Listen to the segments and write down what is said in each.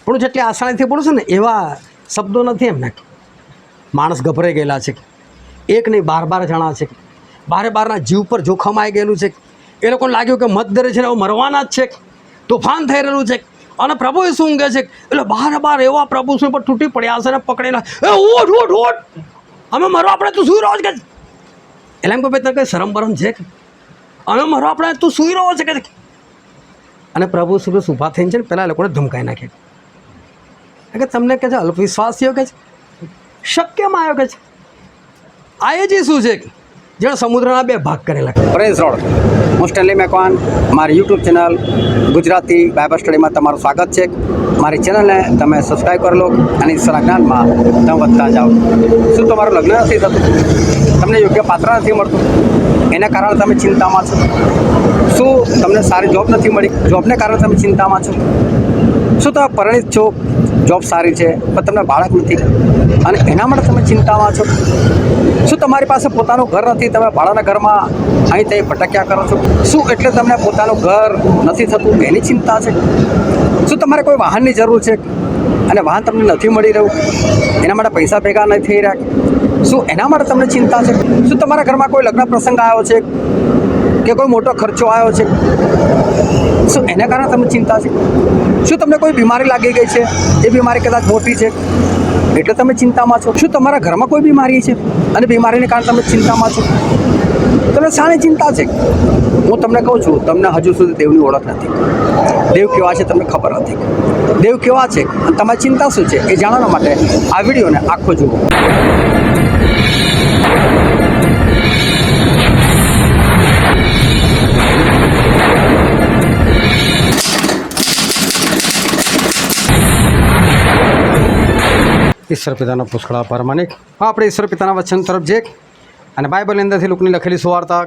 પણ જેટલી આસાનીથી બોલું છું ને એવા શબ્દો નથી એમને. માણસ ગભરાઈ ગયેલા છે, એક નહીં 12 જણા છે, 12ના જીવ પર જોખમ આવી ગયેલું છે. એ લોકોને લાગ્યું કે મતદરે છે ને હવે મરવાના જ છે, તોફાન થઈ રહેલું છે. અને પ્રભુ શું ઊંઘે છે એટલે 12 એવા પ્રભુ શું પર તૂટી પડ્યા હશે ને પકડેલા, એ ઉઠ ઉઠ ઉઠ, અમે મરો આપણે તું સુઈ રહ્યો છે કે. એટલે એમ કે ભાઈ તને કંઈ શરમ બરમ છે કે અમે મરો આપણે તું સુઈ રહ્યો છે કે. અને પ્રભુ શું ઊભા થઈને છે ને પહેલાં લોકોને ધમકાઈ નાખે કે તમને કે છે અલ્પવિશ્વાસીઓ કે છે, શક્યમાં આવ્યો કે છે. આ એ જ શું છે જેણે સમુદ્રના 2 ભાગ કરેલા. પ્રેઝ રોડ, હું સ્ટેનલી મેકવાન. મારી યુટ્યુબ ચેનલ ગુજરાતી બાઇબલ સ્ટડીમાં તમારું સ્વાગત છે. મારી ચેનલને તમે સબસ્ક્રાઈબ કરી લો અને ઈશ્વરના જ્ઞાનમાં તમે વધતા જાઓ. શું તમારું લગ્ન નથી થતું? તમને યોગ્ય પાત્ર નથી મળતું, એના કારણે તમે ચિંતામાં છો? શું તમને સારી જોબ નથી મળી, જોબને કારણે તમે ચિંતામાં છો? શું તમે પરિણિત છો, જોબ સારી છે પણ તમને બાળક નથી અને એના માટે તમે ચિંતામાં છો? શું તમારી પાસે પોતાનું ઘર નથી, તમે ભાડાના ઘરમાં અહીં ત્યાં ભટક્યા કરો છો? શું એટલે તમને પોતાનું ઘર નથી થતું એની ચિંતા છે? શું તમારે કોઈ વાહનની જરૂર છે અને વાહન તમને નથી મળી રહ્યું, એના માટે પૈસા ભેગા નથી થઈ રહ્યા? શું એના માટે તમને ચિંતા છે? શું તમારા ઘરમાં કોઈ લગ્ન પ્રસંગ આવ્યો છે કે કોઈ મોટો ખર્ચો આવ્યો છે, શું એના કારણે તમને ચિંતા છે? શું તમને કોઈ બીમારી લાગી ગઈ છે, એ બીમારી કદાચ મોટી છે એટલે તમે ચિંતામાં છો? શું તમારા ઘરમાં કોઈ બીમારી છે અને બીમારીને કારણે તમે ચિંતામાં છો? તમને શાની ચિંતા છે? હું તમને કહું છું, તમને હજુ સુધી દેવની ઓળખ નથી. દેવ કેવા છે તમને ખબર નથી. દેવ કેવા છે અને તમારી ચિંતા શું છે એ જાણવા માટે આ વિડીયોને આખો જુઓ. ઈશ્વર પિતાનો પુષ્કળ પરમાનિક. આપણે ઈશ્વર પિતાના વચન તરફ જઈએ અને બાઇબલની અંદરથી લુકની લખેલી સુવાર્તા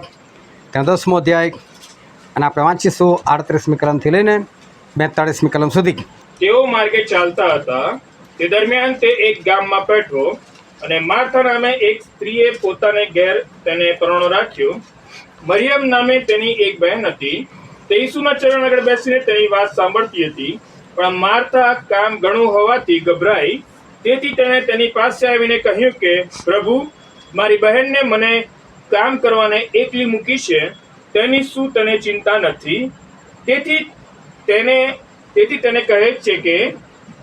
ત્યાં 10મો અધ્યાય અને આપણે વાંચીશું 38મી કલમથી લઈને 42મી કલમ સુધી. તેઓ માર્ગે ચાલતા હતા, તે દરમિયાન તે એક ગામમાં બેઠો અને માર્થા નામે એક સ્ત્રીએ પોતાને ઘેર તેને પરણો રાખ્યો. મરિયમ નામે તેની એક બહેન હતી, તે ઈસુના ચરણ આગળ બેસીને તેની વાત સાંભળતી હતી. પણ માર્થા કામ ઘણું હોવાથી ગભરાઈ, તેથી તેણે તેની પાસે આવીને કહ્યું કે પ્રભુ, મારી બહેનને મને કામ કરવાને એકલી મૂકી છે, તેની શું તને ચિંતા નથી? તેથી તેને કહે છે કે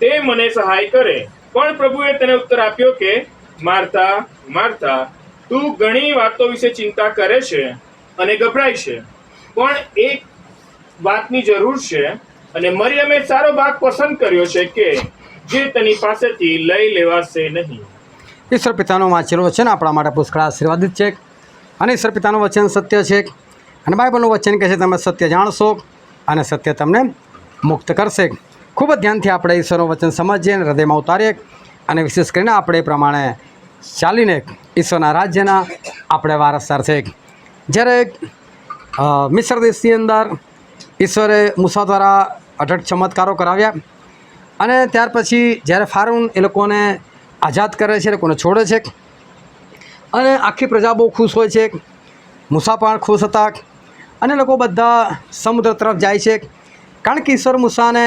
તે મને સહાય કરે. પણ પ્રભુએ તેને ઉત્તર આપ્યો કે માર્થા, માર્થા, તું ઘણી વાતો વિશે ચિંતા કરે છે અને ગભરાય છે, પણ એક વાતની જરૂર છે અને મરિયમે સારો ભાગ પસંદ કર્યો છે કે જે તેની પાસેથી લઈ લેવાશે નહીં. ઈશ્વર પિતાનું વાંચેલું વચન આપણા માટે પુષ્કળ આશીર્વાદિત છે અને ઈશ્વર પિતાનું વચન સત્ય છે અને બાઇબલનું વચન કહે છે તમે સત્ય જાણશો અને સત્ય તમને મુક્ત કરશે. ખૂબ જ ધ્યાનથી આપણે ઈશ્વરનું વચન સમજીએ અને હૃદયમાં ઉતારીએ અને વિશેષ કરીને આપણે એ પ્રમાણે ચાલીને ઈશ્વરના રાજ્યના આપણે વારસદાર છે. જ્યારે મિસ્ર દેશની અંદર ઈશ્વરે મૂસા દ્વારા અઢળ ચમત્કારો કરાવ્યા અને ત્યાર પછી જ્યારે ફારૂન એ લોકોને આઝાદ કરે છે, એ લોકોને છોડે છે અને આખી પ્રજા બહુ ખુશ હોય છે. મૂસા પણ ખુશ હતા અને લોકો બધા સમુદ્ર તરફ જાય છે, કારણ કે ઈશ્વર મૂસાને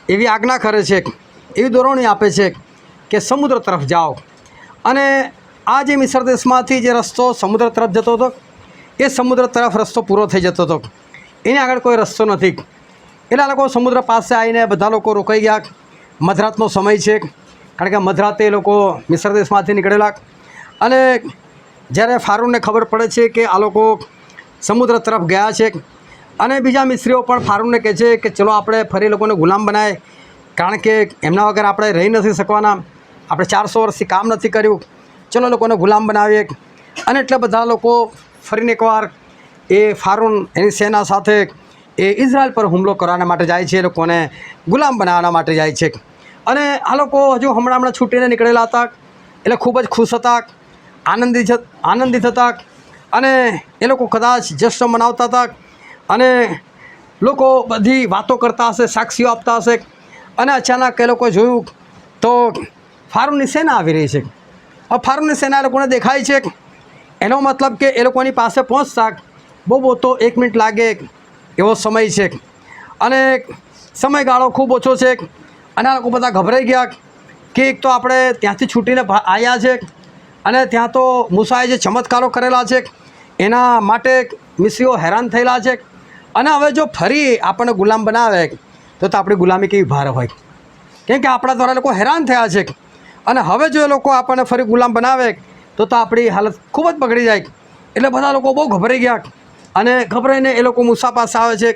એવી આજ્ઞા કરે છે, એવી દોરવણી આપે છે કે સમુદ્ર તરફ જાઓ. અને આ જે મિસ્ર દેશમાંથી જે રસ્તો સમુદ્ર તરફ જતો હતો એ સમુદ્ર તરફ રસ્તો પૂરો થઈ જતો હતો, એની આગળ કોઈ રસ્તો નથી. એટલે આ લોકો સમુદ્ર પાસે આવીને બધા લોકો રોકાઈ ગયા. મધરાતનો સમય છે, કારણ કે મધરાતે એ લોકો મિસ્ર દેશમાંથી નીકળેલા. અને જ્યારે ફારૂનને ખબર પડે છે કે આ લોકો સમુદ્ર તરફ ગયા છે અને બીજા મિસ્રીઓ પણ ફારૂનને કહે છે કે ચલો આપણે ફરી લોકોને ગુલામ બનાવીએ, કારણ કે એમના વગર આપણે રહી નથી શકવાના, આપણે 400 વર્ષથી કામ નથી કર્યું, ચલો લોકોને ગુલામ બનાવીએ. અને એટલે બધા લોકો ફરીને એકવાર એ ફારૂન એની સેના સાથે એ ઇઝરાયલ પર હુમલો કરવાના માટે જાય છે, એ લોકોને ગુલામ બનાવવાના માટે જાય છે. અને આ લોકો હજુ હમણાં છૂટીને નીકળેલા હતા, એટલે ખૂબ જ ખુશ હતા, આનંદિત હતા અને એ લોકો કદાચ જશ્ન મનાવતા હતા અને લોકો બધી વાતો કરતા હશે, સાક્ષીઓ આપતા હશે. અને અચાનક એ લોકો જોયું તો ફારૂનની સેના આવી રહી છે. હવે ફારૂનની સેના એ લોકોને દેખાય છે, એનો મતલબ કે એ લોકોની પાસે પહોંચતા બહુ તો 1 મિનિટ લાગે એવો સમય છે અને સમયગાળો ખૂબ ઓછો છે. અને આ લોકો બધા ગભરાઈ ગયા કે એક તો આપણે ત્યાંથી છૂટીને આવ્યા છે અને ત્યાં તો મૂસાએ જે ચમત્કારો કરેલા છે એના માટે મિસ્રીઓ હેરાન થયેલા છે અને હવે જો ફરી આપણને ગુલામ બનાવે તો આપણી ગુલામી કેવી ભારે હોય, કેમ કે આપણા દ્વારા લોકો હેરાન થયા છે અને હવે જો એ લોકો આપણને ફરી ગુલામ બનાવે તો આપણી હાલત ખૂબ જ બગડી જાય. એટલે બધા લોકો બહુ ગભરાઈ ગયા અને ગભરાઈને એ લોકો મૂસા પાસે આવે છે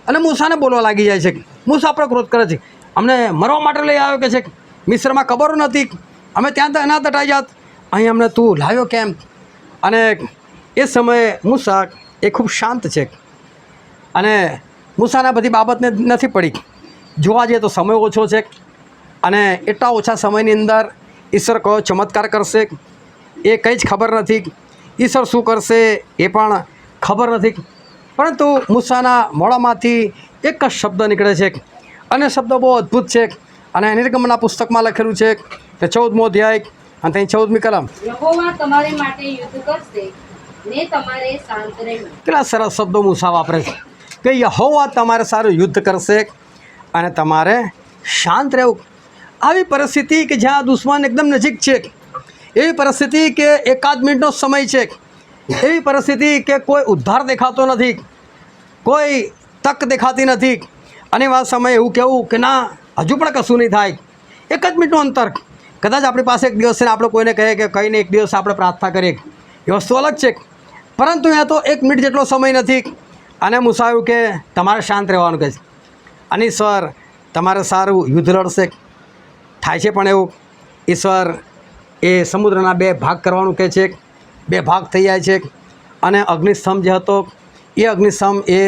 અને મૂસાને બોલવા લાગી જાય છે. મૂસા પર ક્રોધ કરે છે, અમને મરવા માટે લઈ આવ્યો કે છે, મિસ્રમાં કબરો નથી, અમે ત્યાં તો એના દટાઈ જાત, અહીં અમને તું લાવ્યો કેમ? અને એ સમયે મૂસા એ ખૂબ શાંત છે અને મૂસાને બધી બાબતને નથી પડી. જોવા જઈએ તો સમય ઓછો છે અને એટલા ઓછા સમયની અંદર ઈશ્વર કયો ચમત્કાર કરશે એ કંઈ જ ખબર નથી, ઈશ્વર શું કરશે એ પણ ખબર નથી. પરંતુ મૂસાના મોઢામાંથી એક જ શબ્દ નીકળે છે અને શબ્દ બહુ અદ્ભુત છે અને નિર્ગમના પુસ્તકમાં લખેલું છે કે 14મો અધ્યાય અને ત્યાં 14મી કલમ. યહોવા તમારી માટે યુદ્ધ કરશે ને તમારે શાંત રહેવું. કેટલા સરસ શબ્દો મૂસા વાપરે છે કે યહોવા તમારે સારું યુદ્ધ કરશે અને તમારે શાંત રહેવું. આવી પરિસ્થિતિ કે જ્યાં દુશ્મન એકદમ નજીક છે, એવી પરિસ્થિતિ કે એકાદ મિનિટનો સમય છે, એવી પરિસ્થિતિ કે કોઈ ઉદ્ધાર દેખાતો નથી, કોઈ તક દેખાતી નથી અને એવા સમયે એવું કહેવું કે ના હજુ પણ કશું નહીં થાય, એક જ મિનિટનું અંતર. કદાચ આપણી પાસે એક દિવસ છે ને આપણે કોઈને કહીએ કે કંઈને એક દિવસ આપણે પ્રાર્થના કરીએ, એ વસ્તુ અલગ છે, પરંતુ અહીંયા તો એક મિનિટ જેટલો સમય નથી અને મૂસા એવું કે તમારે શાંત રહેવાનું કહે છે અને ઈશ્વર તમારે સારું યુદ્ધ લડશે. થાય છે પણ એવું, ઈશ્વર એ સમુદ્રના 2 ભાગ કરવાનું કહે છે, 2 ભાગ થઈ જાય છે અને અગ્નિસ્તંભ જે હતો એ અગ્નિસ્તંભ એ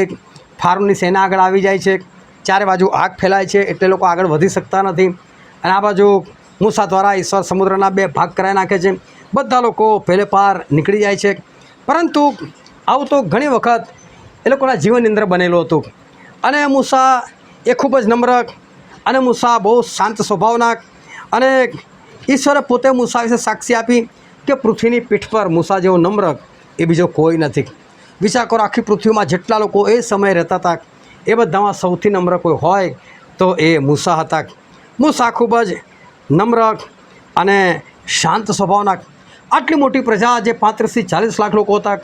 ફારૂની સેના આગળ આવી જાય છે, ચારે બાજુ આગ ફેલાય છે એટલે લોકો આગળ વધી શકતા નથી અને આ બાજુ મૂસા દ્વારા ઈશ્વર સમુદ્રના 2 ભાગ કરાવી નાખે છે, બધા લોકો પહેલે પાર નીકળી જાય છે. પરંતુ આવું તો ઘણી વખત એ લોકોના જીવનની અંદર બનેલું હતું અને મૂસા એ ખૂબ જ નમ્ર અને મૂસા બહુ શાંત સ્વભાવના અને ઈશ્વરે પોતે મૂસા વિશે સાક્ષી આપી કે પૃથ્વીની પીઠ પર મૂસા જેવો નમ્ર એ બીજો કોઈ નથી. વિચાર કરો, આખી પૃથ્વીમાં જેટલા લોકો એ સમયે રહેતા હતા એ બધામાં સૌથી નમ્ર કોઈ હોય તો એ મૂસા હતા. મૂસા ખૂબ જ નમ્ર અને શાંત સ્વભાવના. આટલી મોટી પ્રજા જે 35 થી 40 લાખ લોકો હતા,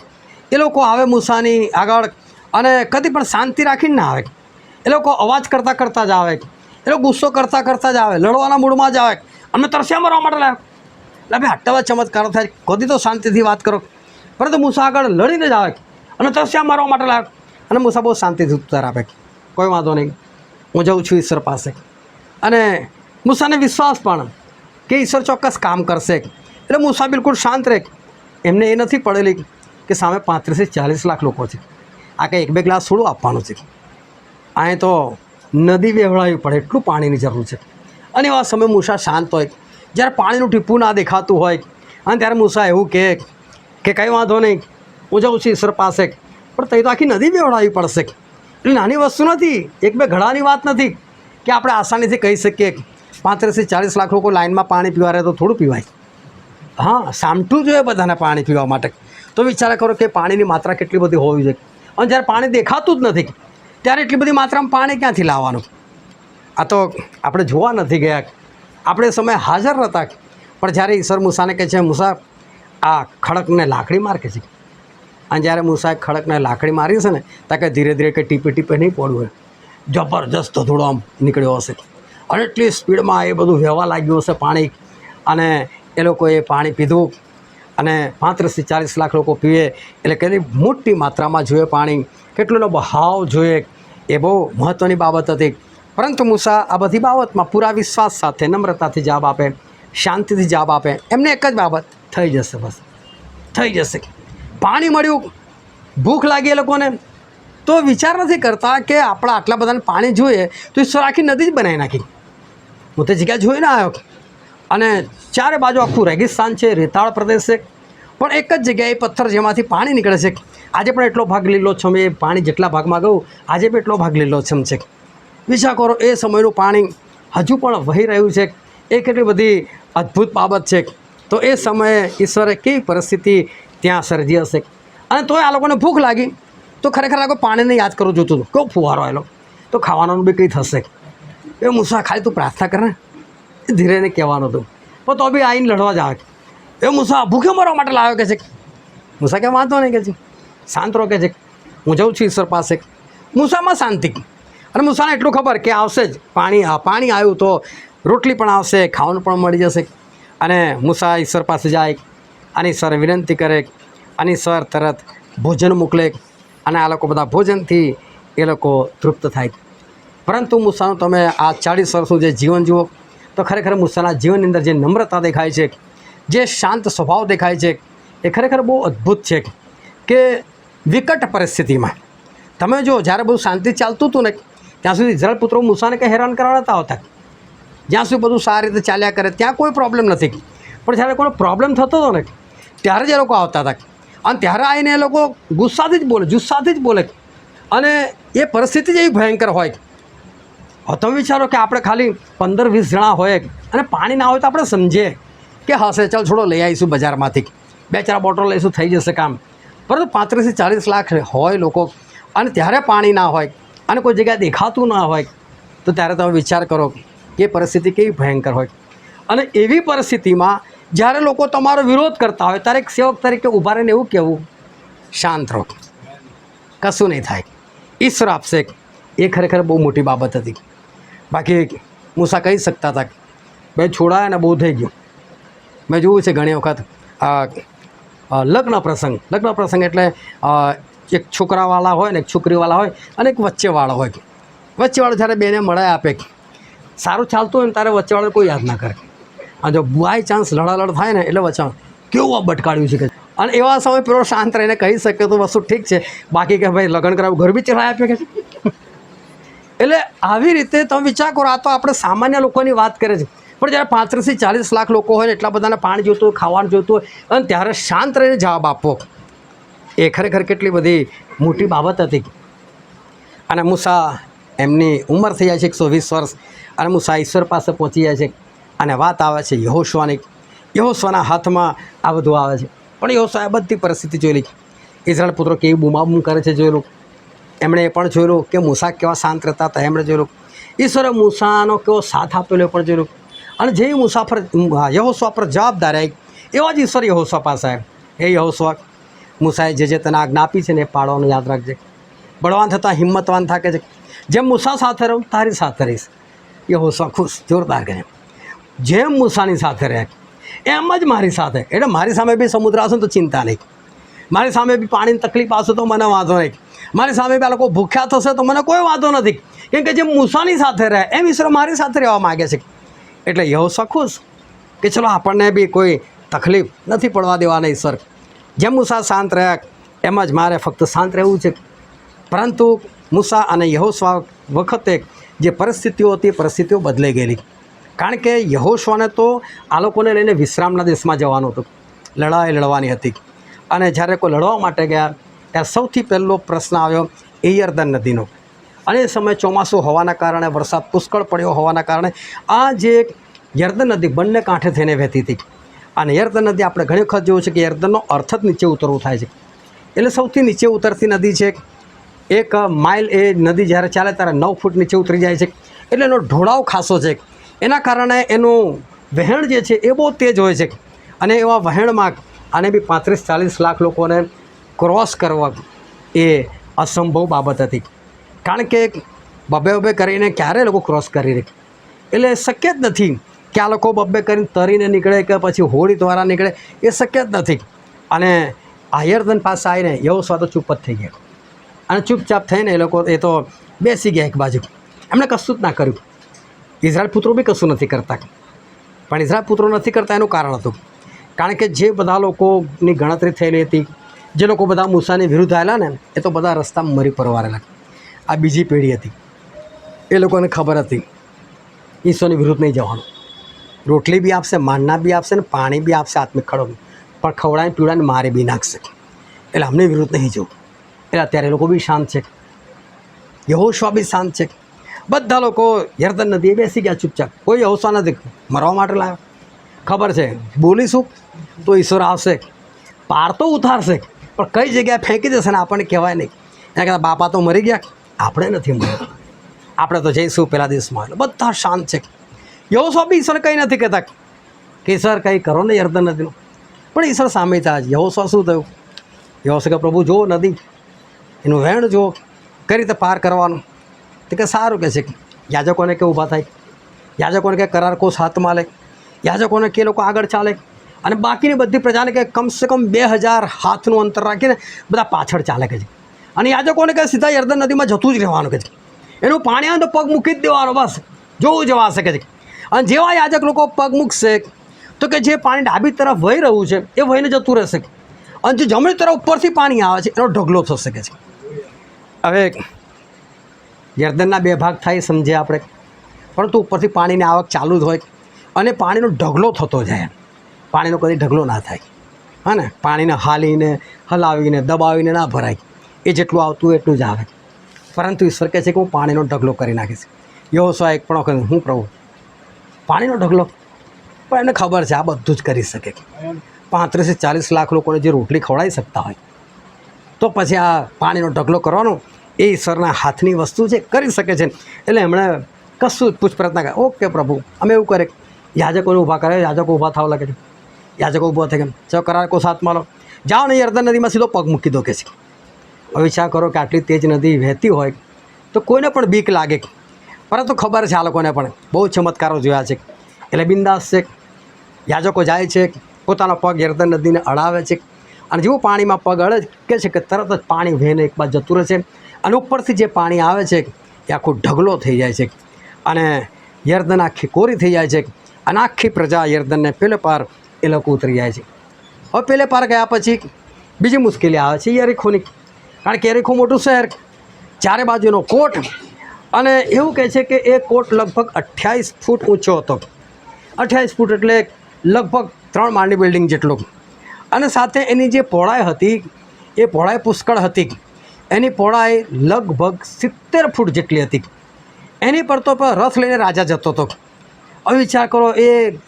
એ લોકો આવે મૂસાની આગળ અને કદી પણ શાંતિ રાખીને ના આવે, એ લોકો અવાજ કરતાં કરતાં જ આવે, એ લોકો ગુસ્સો કરતાં કરતાં જ આવે, લડવાના મૂડમાં જ આવે, અમે તરસ્યા મરવા માટે લાવ્યા. એટલે ભાઈ આટલા ચમત્કારો થાય, કદી તો શાંતિથી વાત કરો. પરંતુ મૂસા આગળ લડીને જ આવે અને તરસ્યા મારવા માટે લાવ્યા અને મૂસા બહુ શાંતિથી ઉત્તર આપે, કોઈ વાંધો નહીં, હું જાઉં છું ઈશ્વર પાસે. અને મૂસાને વિશ્વાસ પણ કે ઈશ્વર ચોક્કસ કામ કરશે એટલે મૂસા બિલકુલ શાંત રહે. એમને એ નથી પડેલી કે સામે 35 થી 40 લાખ લોકો છે, આ કંઈ 1-2 ગ્લાસ થોડું આપવાનું છે, અહીં તો નદી વહેવડાવવી પડે એટલું પાણીની જરૂર છે. અને એવા સમયે મૂસા શાંત હોય, જ્યારે પાણીનું ટીપું ના દેખાતું હોય અને ત્યારે મૂસા એવું કહે કે કંઈ વાંધો નહીં, હું જાઉં છું ઈશ્વર પાસે, પણ તે તો આખી નદી વહેવડાવવી પડશે. એટલે નાની વસ્તુ નથી, 1-2 ઘડાની વાત નથી કે આપણે આસાનીથી કહી શકીએ 35 થી 40 લાખ લોકો લાઇનમાં પાણી પીવા રહે તો થોડું પીવાય. હા, સામઠું જોઈએ બધાને પાણી પીવા માટે. તો વિચાર કરો કે પાણીની માત્રા કેટલી બધી હોવી જોઈએ અને જ્યારે પાણી દેખાતું જ નથી ત્યારે એટલી બધી માત્રામાં પાણી ક્યાંથી લાવવાનું? આ તો આપણે જોવા નથી ગયા, આપણે એ સમયે હાજર નહોતા. પણ જ્યારે ઈશ્વર મૂસાને કહે છે મૂસા આ ખડકને લાકડી માર કે છે, અને જ્યારે મૂસાએ ખડકને લાકડી મારી છે ને ત્યાં કે ધીરે ધીરે કંઈ ટીપે ટીપે નહીં પડવું હોય, જબરજસ્ત ધોધડો આમ નીકળ્યો હશે અને એટલી સ્પીડમાં એ બધું વહેવા લાગ્યું હશે પાણી અને એ લોકોએ પાણી પીધું અને 35 થી 40 લાખ લોકો પીવે એટલે કેટલી મોટી માત્રામાં જોઈએ પાણી, કેટલોનો બહાવ જોઈએ, એ બહુ મહત્ત્વની બાબત હતી. પરંતુ મૂસા આ બધી બાબતમાં પૂરા વિશ્વાસ સાથે નમ્રતાથી જવાબ આપે, શાંતિથી જવાબ આપે. એમને એક જ બાબત, થઈ જશે, બસ થઈ જશે. પાણી મળ્યું, ભૂખ લાગી એ લોકોને, તો વિચાર નથી કરતા કે આપણા આટલા બધાને પાણી જોઈએ તો ઈશ્વર આખી નદી જ બનાવી નાખી. હું તે જગ્યા જોઈને આવ્યો અને ચારે બાજુ આખું રેગિસ્તાન છે, રેતાળ પ્રદેશ છે, પણ એક જ જગ્યાએ પથ્થર જેમાંથી પાણી નીકળે છે. આજે પણ એટલો ભાગ લીલોછમ, એ પાણી જેટલા ભાગમાં ગયું આજે પણ એટલો ભાગ લીલોછમ છે. વિચાર કરો, એ સમયનું પાણી હજુ પણ વહી રહ્યું છે, એ કેટલી બધી અદ્ભુત બાબત છે. તો એ સમયે ઈશ્વરે કેવી પરિસ્થિતિ ત્યાં સર્જી હશે. અને તોય આ લોકોને ભૂખ લાગી તો ખરેખર આ લોકો પાણીને યાદ કરવું જોતું હતું, કેવો ફુવારો આવેલો, તો ખાવાનું બી કંઈ થશે. એ મૂસા ખાલી તું પ્રાર્થના કર ને, એ ધીરેને કહેવાનું હતું, પણ તો બી આવીને લડવા જ આવે. એ મૂસા ભૂખે મરવા માટે લાવ્યો કે છે. મૂસા કે વાંધો નહીં કે છે, શાંત રહો કે છે, હું જાઉં છું ઈશ્વર પાસે. મૂસામાં શાંતિ. અને મૂસાને એટલું ખબર કે આવશે જ પાણી આવ્યું તો રોટલી પણ આવશે, ખાવાનું પણ મળી જશે. અને મૂસા ઈશ્વર પાસે જાય અને ઈશ્વરે વિનંતી કરે અને ઈશ્વર તરત ભોજન મોકલે અને આ લોકો બધા ભોજનથી એ લોકો તૃપ્ત થાય. પરંતુ મૂસાનું તમે આ 40 વર્ષનું જે જીવન જુઓ તો ખરેખર મૂસાના જીવનની અંદર જે નમ્રતા દેખાય છે, જે શાંત સ્વભાવ દેખાય છે, એ ખરેખર બહુ અદ્ભુત છે. કે વિકટ પરિસ્થિતિમાં તમે જો જ્યારે બધું શાંતિ ચાલતું હતું ને ત્યાં સુધી ઇઝરાયલ પુત્રો મૂસાને કંઈ હેરાન કરવા નતા આવતા. જ્યાં સુધી બધું સારી રીતે ચાલ્યા કરે ત્યાં કોઈ પ્રોબ્લેમ નથી. પણ જ્યારે કોઈ પ્રોબ્લેમ થતો હતો ને ત્યારે જ એ લોકો આવતા હતા. અને ત્યારે આવીને એ લોકો ગુસ્સાથી જ બોલે. અને એ પરિસ્થિતિ જ એવી ભયંકર હોય. હવે તમે વિચારો કે આપણે ખાલી 15-20 જણા હોય અને પાણી ના હોય તો આપણે સમજીએ કે હશે, ચાલ છોડો લઈ આવીશું બજારમાંથી, 2-4 બોટલ લઈશું, થઈ જશે કામ. પરંતુ 35 થી 40 લાખ હોય લોકો અને ત્યારે પાણી ના હોય અને કોઈ જગ્યાએ દેખાતું ના હોય તો ત્યારે તમે વિચાર કરો કે પરિસ્થિતિ કેવી ભયંકર હોય. અને એવી પરિસ્થિતિમાં જ્યારે લોકો તમારો વિરોધ કરતા હોય ત્યારે એક સેવક તરીકે ઊભા રહીને એવું કહેવું, શાંત રહો, કશું નહીં થાય, ઈશ્વર આપશે. એ ખરેખર બહુ મોટી બાબત હતી. બાકી મૂસા કહી શકતા હતા ભાઈ છોડાય ને બહુ થઈ ગયું. મેં જોયું છે ઘણી વખત લગ્ન પ્રસંગ એટલે એક છોકરાવાળા હોય ને એક છોકરીવાળા હોય અને એક વચ્ચેવાળો હોય. વચ્ચેવાળો જ્યારે બેને મળાય આપે, સારું ચાલતું હોય ને ત્યારે વચ્ચેવાળો કોઈ યાદ ના કરે. અને જો બાય ચાન્સ લડાલડ થાય ને એટલે વચ્ચે કેવું આ બટકાડ્યું છે. અને એવા સમય પેલો શાંત રહીને કહી શકે તો વસ્તુ ઠીક છે, બાકી કે ભાઈ લગ્ન કરાવું ઘર બી ચલાવી આપે કે. એટલે આવી રીતે તમે વિચાર કરો, આ તો આપણે સામાન્ય લોકોની વાત કરે છે. પણ જ્યારે 35 થી 40 લાખ લોકો હોય ને એટલા બધાને પાણી જોઈતું હોય, ખાવાનું જોઈતું હોય અને ત્યારે શાંત રહીને જવાબ આપવો, એ ખરેખર કેટલી બધી મોટી બાબત હતી. અને મૂસા એમની ઉંમર થઈ જાય છે 120 વર્ષ અને મૂસા ઈશ્વર પાસે પહોંચી જાય છે. અને વાત આવે છે યહોશુઆના હાથમાં આ બધું આવે છે. પણ યહોશુઆએ બધી પરિસ્થિતિ જોયેલી. ઇઝરાયલ પુત્રો કેવી બૂમાબૂમ કરે છે જોયેલું. એમણે એ પણ જોયેલું કે મૂસા કેવા શાંત રહેતા હતા, એમણે જોયેલું. ઈશ્વરે મૂસાનો કેવો સાથ આપેલો એ પણ જોયેલું. અને જે યહોશુઆ પર જવાબદાર આવી એવા જ ઈશ્વર યહોશુઆ પાસે આવ્યા. હે યહોશુઆ, મૂસાએ જે તને આજ્ઞા આપી છે ને એ પાળવાનું યાદ રાખજે. બળવાન થતાં હિંમતવાન થાકે છે. જેમ મૂસા સાથે રહું તારી સાથે રહીશ. યહોશુઆ ખુશ, જોરદાર કહે. જેમ મૂસાની સાથે રહે એમ જ મારી સાથે. એટલે મારી સામે બી સમુદ્ર આવશે તો ચિંતા નહીં, મારી સામે બી પાણીની તકલીફ આવશે તો મને વાંધો નહીં, મારી સામે બી આ લોકો ભૂખ્યા થશે તો મને કોઈ વાંધો નથી. કેમ કે જેમ મૂસાની સાથે રહે એમ ઈશ્વર મારી સાથે રહેવા માગે છે. એટલે યહોશુઆ ખુશ કે ચલો આપણને બી કોઈ તકલીફ નથી પડવા દેવાના ઈશ્વર. જેમ મૂસા શાંત રહ્યા એમ જ મારે ફક્ત શાંત રહેવું છે. પરંતુ મૂસા અને યહોશુઆ વખતે જે પરિસ્થિતિઓ હતી, પરિસ્થિતિઓ બદલાઈ ગયેલી. કારણ કે યહોશુઆને તો આ લોકોને લઈને વિશ્રામના દેશમાં જવાનું હતું, લડાઈ લડવાની હતી. અને જ્યારે કોઈ લડવા માટે ગયા ત્યારે સૌથી પહેલો પ્રશ્ન આવ્યો એ યર્દન નદીનો. અને એ સમયે ચોમાસું હોવાના કારણે, વરસાદ પુષ્કળ પડ્યો હોવાના કારણે આ જે યર્દન નદી બંને કાંઠે થઈને વહેતી હતી. અને યર્દન નદી આપણે ઘણી વખત જોયું છે કે યર્દનનો અર્થ જ નીચે ઉતરવું થાય છે. એટલે સૌથી નીચે ઉતરતી નદી છે. 1 માઇલ એ નદી જ્યારે ચાલે ત્યારે 9 ફૂટ નીચે ઉતરી જાય છે. એટલે એનો ઢોળાવ ખાસો છે. એના કારણે એનું વહેણ જે છે એ બહુ તેજ હોય છે. અને એવા વહેણમાં આને બી 35-40 લાખ લોકોને ક્રોસ કરવા એ અસંભવ બાબત હતી. કારણ કે બબ્બે કરીને ક્યારે લોકો ક્રોસ કરી રહે. એટલે શક્ય જ નથી કે આ લોકો બબ્બે કરીને તરીને નીકળે કે પછી હોડી દ્વારા નીકળે, એ શક્ય જ નથી. અને આ યર્દન પાસે આવીને યહોશુઆ તો ચૂપ જ થઈ ગયા. અને ચૂપચાપ થઈને એ તો બેસી ગયા એક બાજુ. એમણે કશું જ ના કર્યું. ઇઝરાયલ પુત્રો બી કશું નથી કરતા. પણ ઇઝરાયલ પુત્રો નથી કરતા એનું કારણ હતું કારણ કે જે બધા લોકોની ગણતરી થયેલી હતી, જે લોકો બધા મૂસાની વિરુદ્ધ આવેલા ને એ તો બધા રસ્તામાં મરી પરવારેલા. આ બીજી પેઢી હતી. એ લોકોને ખબર હતી ઈશ્વરની વિરુદ્ધ નહીં જવાનું. રોટલી બી આપશે, માનના બી આપશે ને પાણી બી આપશે આત્મિક ખડો, પણ ખવડાવીને પીવડાવીને મારી બી નાખશે. એટલે અમને વિરુદ્ધ નહીં જવું. એટલે અત્યારે એ લોકો બી શાંત છે, યહોશુઆ બી શાંત છે. બધા લોકો યર્દન નદીએ બેસી ગયા ચૂપચાપ. કોઈ યહોશુઆ નથી મરવા માટે લાવ્યો. ખબર છે બોલીશું તો ઈશ્વર આવશે, પાર તો ઉતારશે, પણ કઈ જગ્યાએ ફેંકી દેશે ને આપણને કહેવાય નહીં. એના કહેતા બાપા તો મરી ગયા, આપણે નથી મર્યા. આપણે તો જઈશું પેલા દિવસમાં એટલે બધા શાંત છે. યહોશુઆ બી ઈશ્વર કંઈ નથી કહેતા કે ઈશ્વર કંઈ કરો ને યર્દન નદીનું, પણ ઈશ્વર સામે થાય. યહોશુઆ શું થયું? યહોશુઆ કે પ્રભુ જુઓ નદી, એનું વહેણ જુઓ, કઈ રીતે પાર કરવાનું. તો કે સારું કહે છે. યાજકોને કે ઊભા થાય, યાજકોને કે કરાર કોષ હાથમાં લે, યાજકોને કે લોકો આગળ ચાલે, અને બાકીની બધી પ્રજાને કે કમસે કમ 2000 હાથનું અંતર રાખીને બધા પાછળ ચાલે કે છે. અને યાજકોને કે સીધા યર્દન નદીમાં જતું જ રહેવાનું કે છે. એનું પાણી આવે તો પગ મૂકી જ દેવાનો, બસ જોવું જવાશે કે છે. અને જેવા યાજક લોકો પગ મૂકશે તો કે જે પાણી ડાબી તરફ વહી રહ્યું છે એ વહીને જતું રહેશે, અને જે જમણી તરફ ઉપરથી પાણી આવે છે એનો ઢગલો થશે કે છે. હવે યર્દનના 2 ભાગ થાય સમજે આપણે, પરંતુ ઉપરથી પાણીની આવક ચાલુ જ હોય અને પાણીનો ઢગલો થતો જાય. પાણીનો કદી ઢગલો ના થાય, હા ને, પાણીને હાલીને હલાવીને દબાવીને ના ભરાય, એ જેટલું આવતું એટલું જ આવે. પરંતુ ઈશ્વર કહે છે કે હું પાણીનો ઢગલો કરી નાખીશ. યહોશુઆ એક પણ વખત હું પ્રભુ પાણીનો ઢગલો, પણ એને ખબર છે આ બધું જ કરી શકે. 35 થી 40 લાખ લોકોને જે રોટલી ખવડાવી શકતા હોય, તો પછી આ પાણીનો ઢગલો કરવાનો એ ઈશ્વરના હાથની વસ્તુ છે, કરી શકે છે. એટલે એમણે કશું પૂછપરછ ના કરે. ઓકે પ્રભુ, અમે એવું કરે, યાજકોને ઊભા કરે, યાજકો ઊભા થવા લાગે છે. યાજકો ઊભા થઈ ગયા, ચાલો કરાર કો સાથમાં લો, જાઓ ને યર્દન નદીમાં સીધો પગ મૂકી દો કે છે. હવે વિચાર કરો કે આટલી તેજ નદી વહેતી હોય તો કોઈને પણ બીક લાગે, પરંતુ ખબર છે આ લોકોને પણ બહુ ચમત્કારો જોયા છે. એટલે બિંદાસ છે. યાજકો જાય છે, પોતાનો પગ યર્દન નદીને અડાવે છે, અને જેવું પાણીમાં પગ અડે કે છે કે તરત જ પાણી વહેને એક બાજુ જતું રહે છે, અને ઉપરથી જે પાણી આવે છે એ આખો ઢગલો થઈ જાય છે, અને યર્દન આખી કોરી થઈ જાય છે, અને આખી પ્રજા યર્દનને પેલે પાર એ લોકો ઉતરી જાય છે. હવે પેલે પાર ગયા પછી બીજી મુશ્કેલી આવે છે યરીખોની, કારણ કે યરીખો મોટું શહેર, ચારે બાજુનો કોટ, અને એવું કહે છે કે એ કોટ લગભગ 28 ફૂટ ઊંચો હતો. 28 ફૂટ એટલે લગભગ 3 માળની બિલ્ડિંગ જેટલો, અને સાથે એની જે પહોળાઈ હતી એ પહોળાઈ પુષ્કળ હતી. એની પહોળાઈ લગભગ 70 ફૂટ જેટલી હતી. એની પર તો રથ લઈને રાજા જતો હતો. હવે વિચાર કરો, એ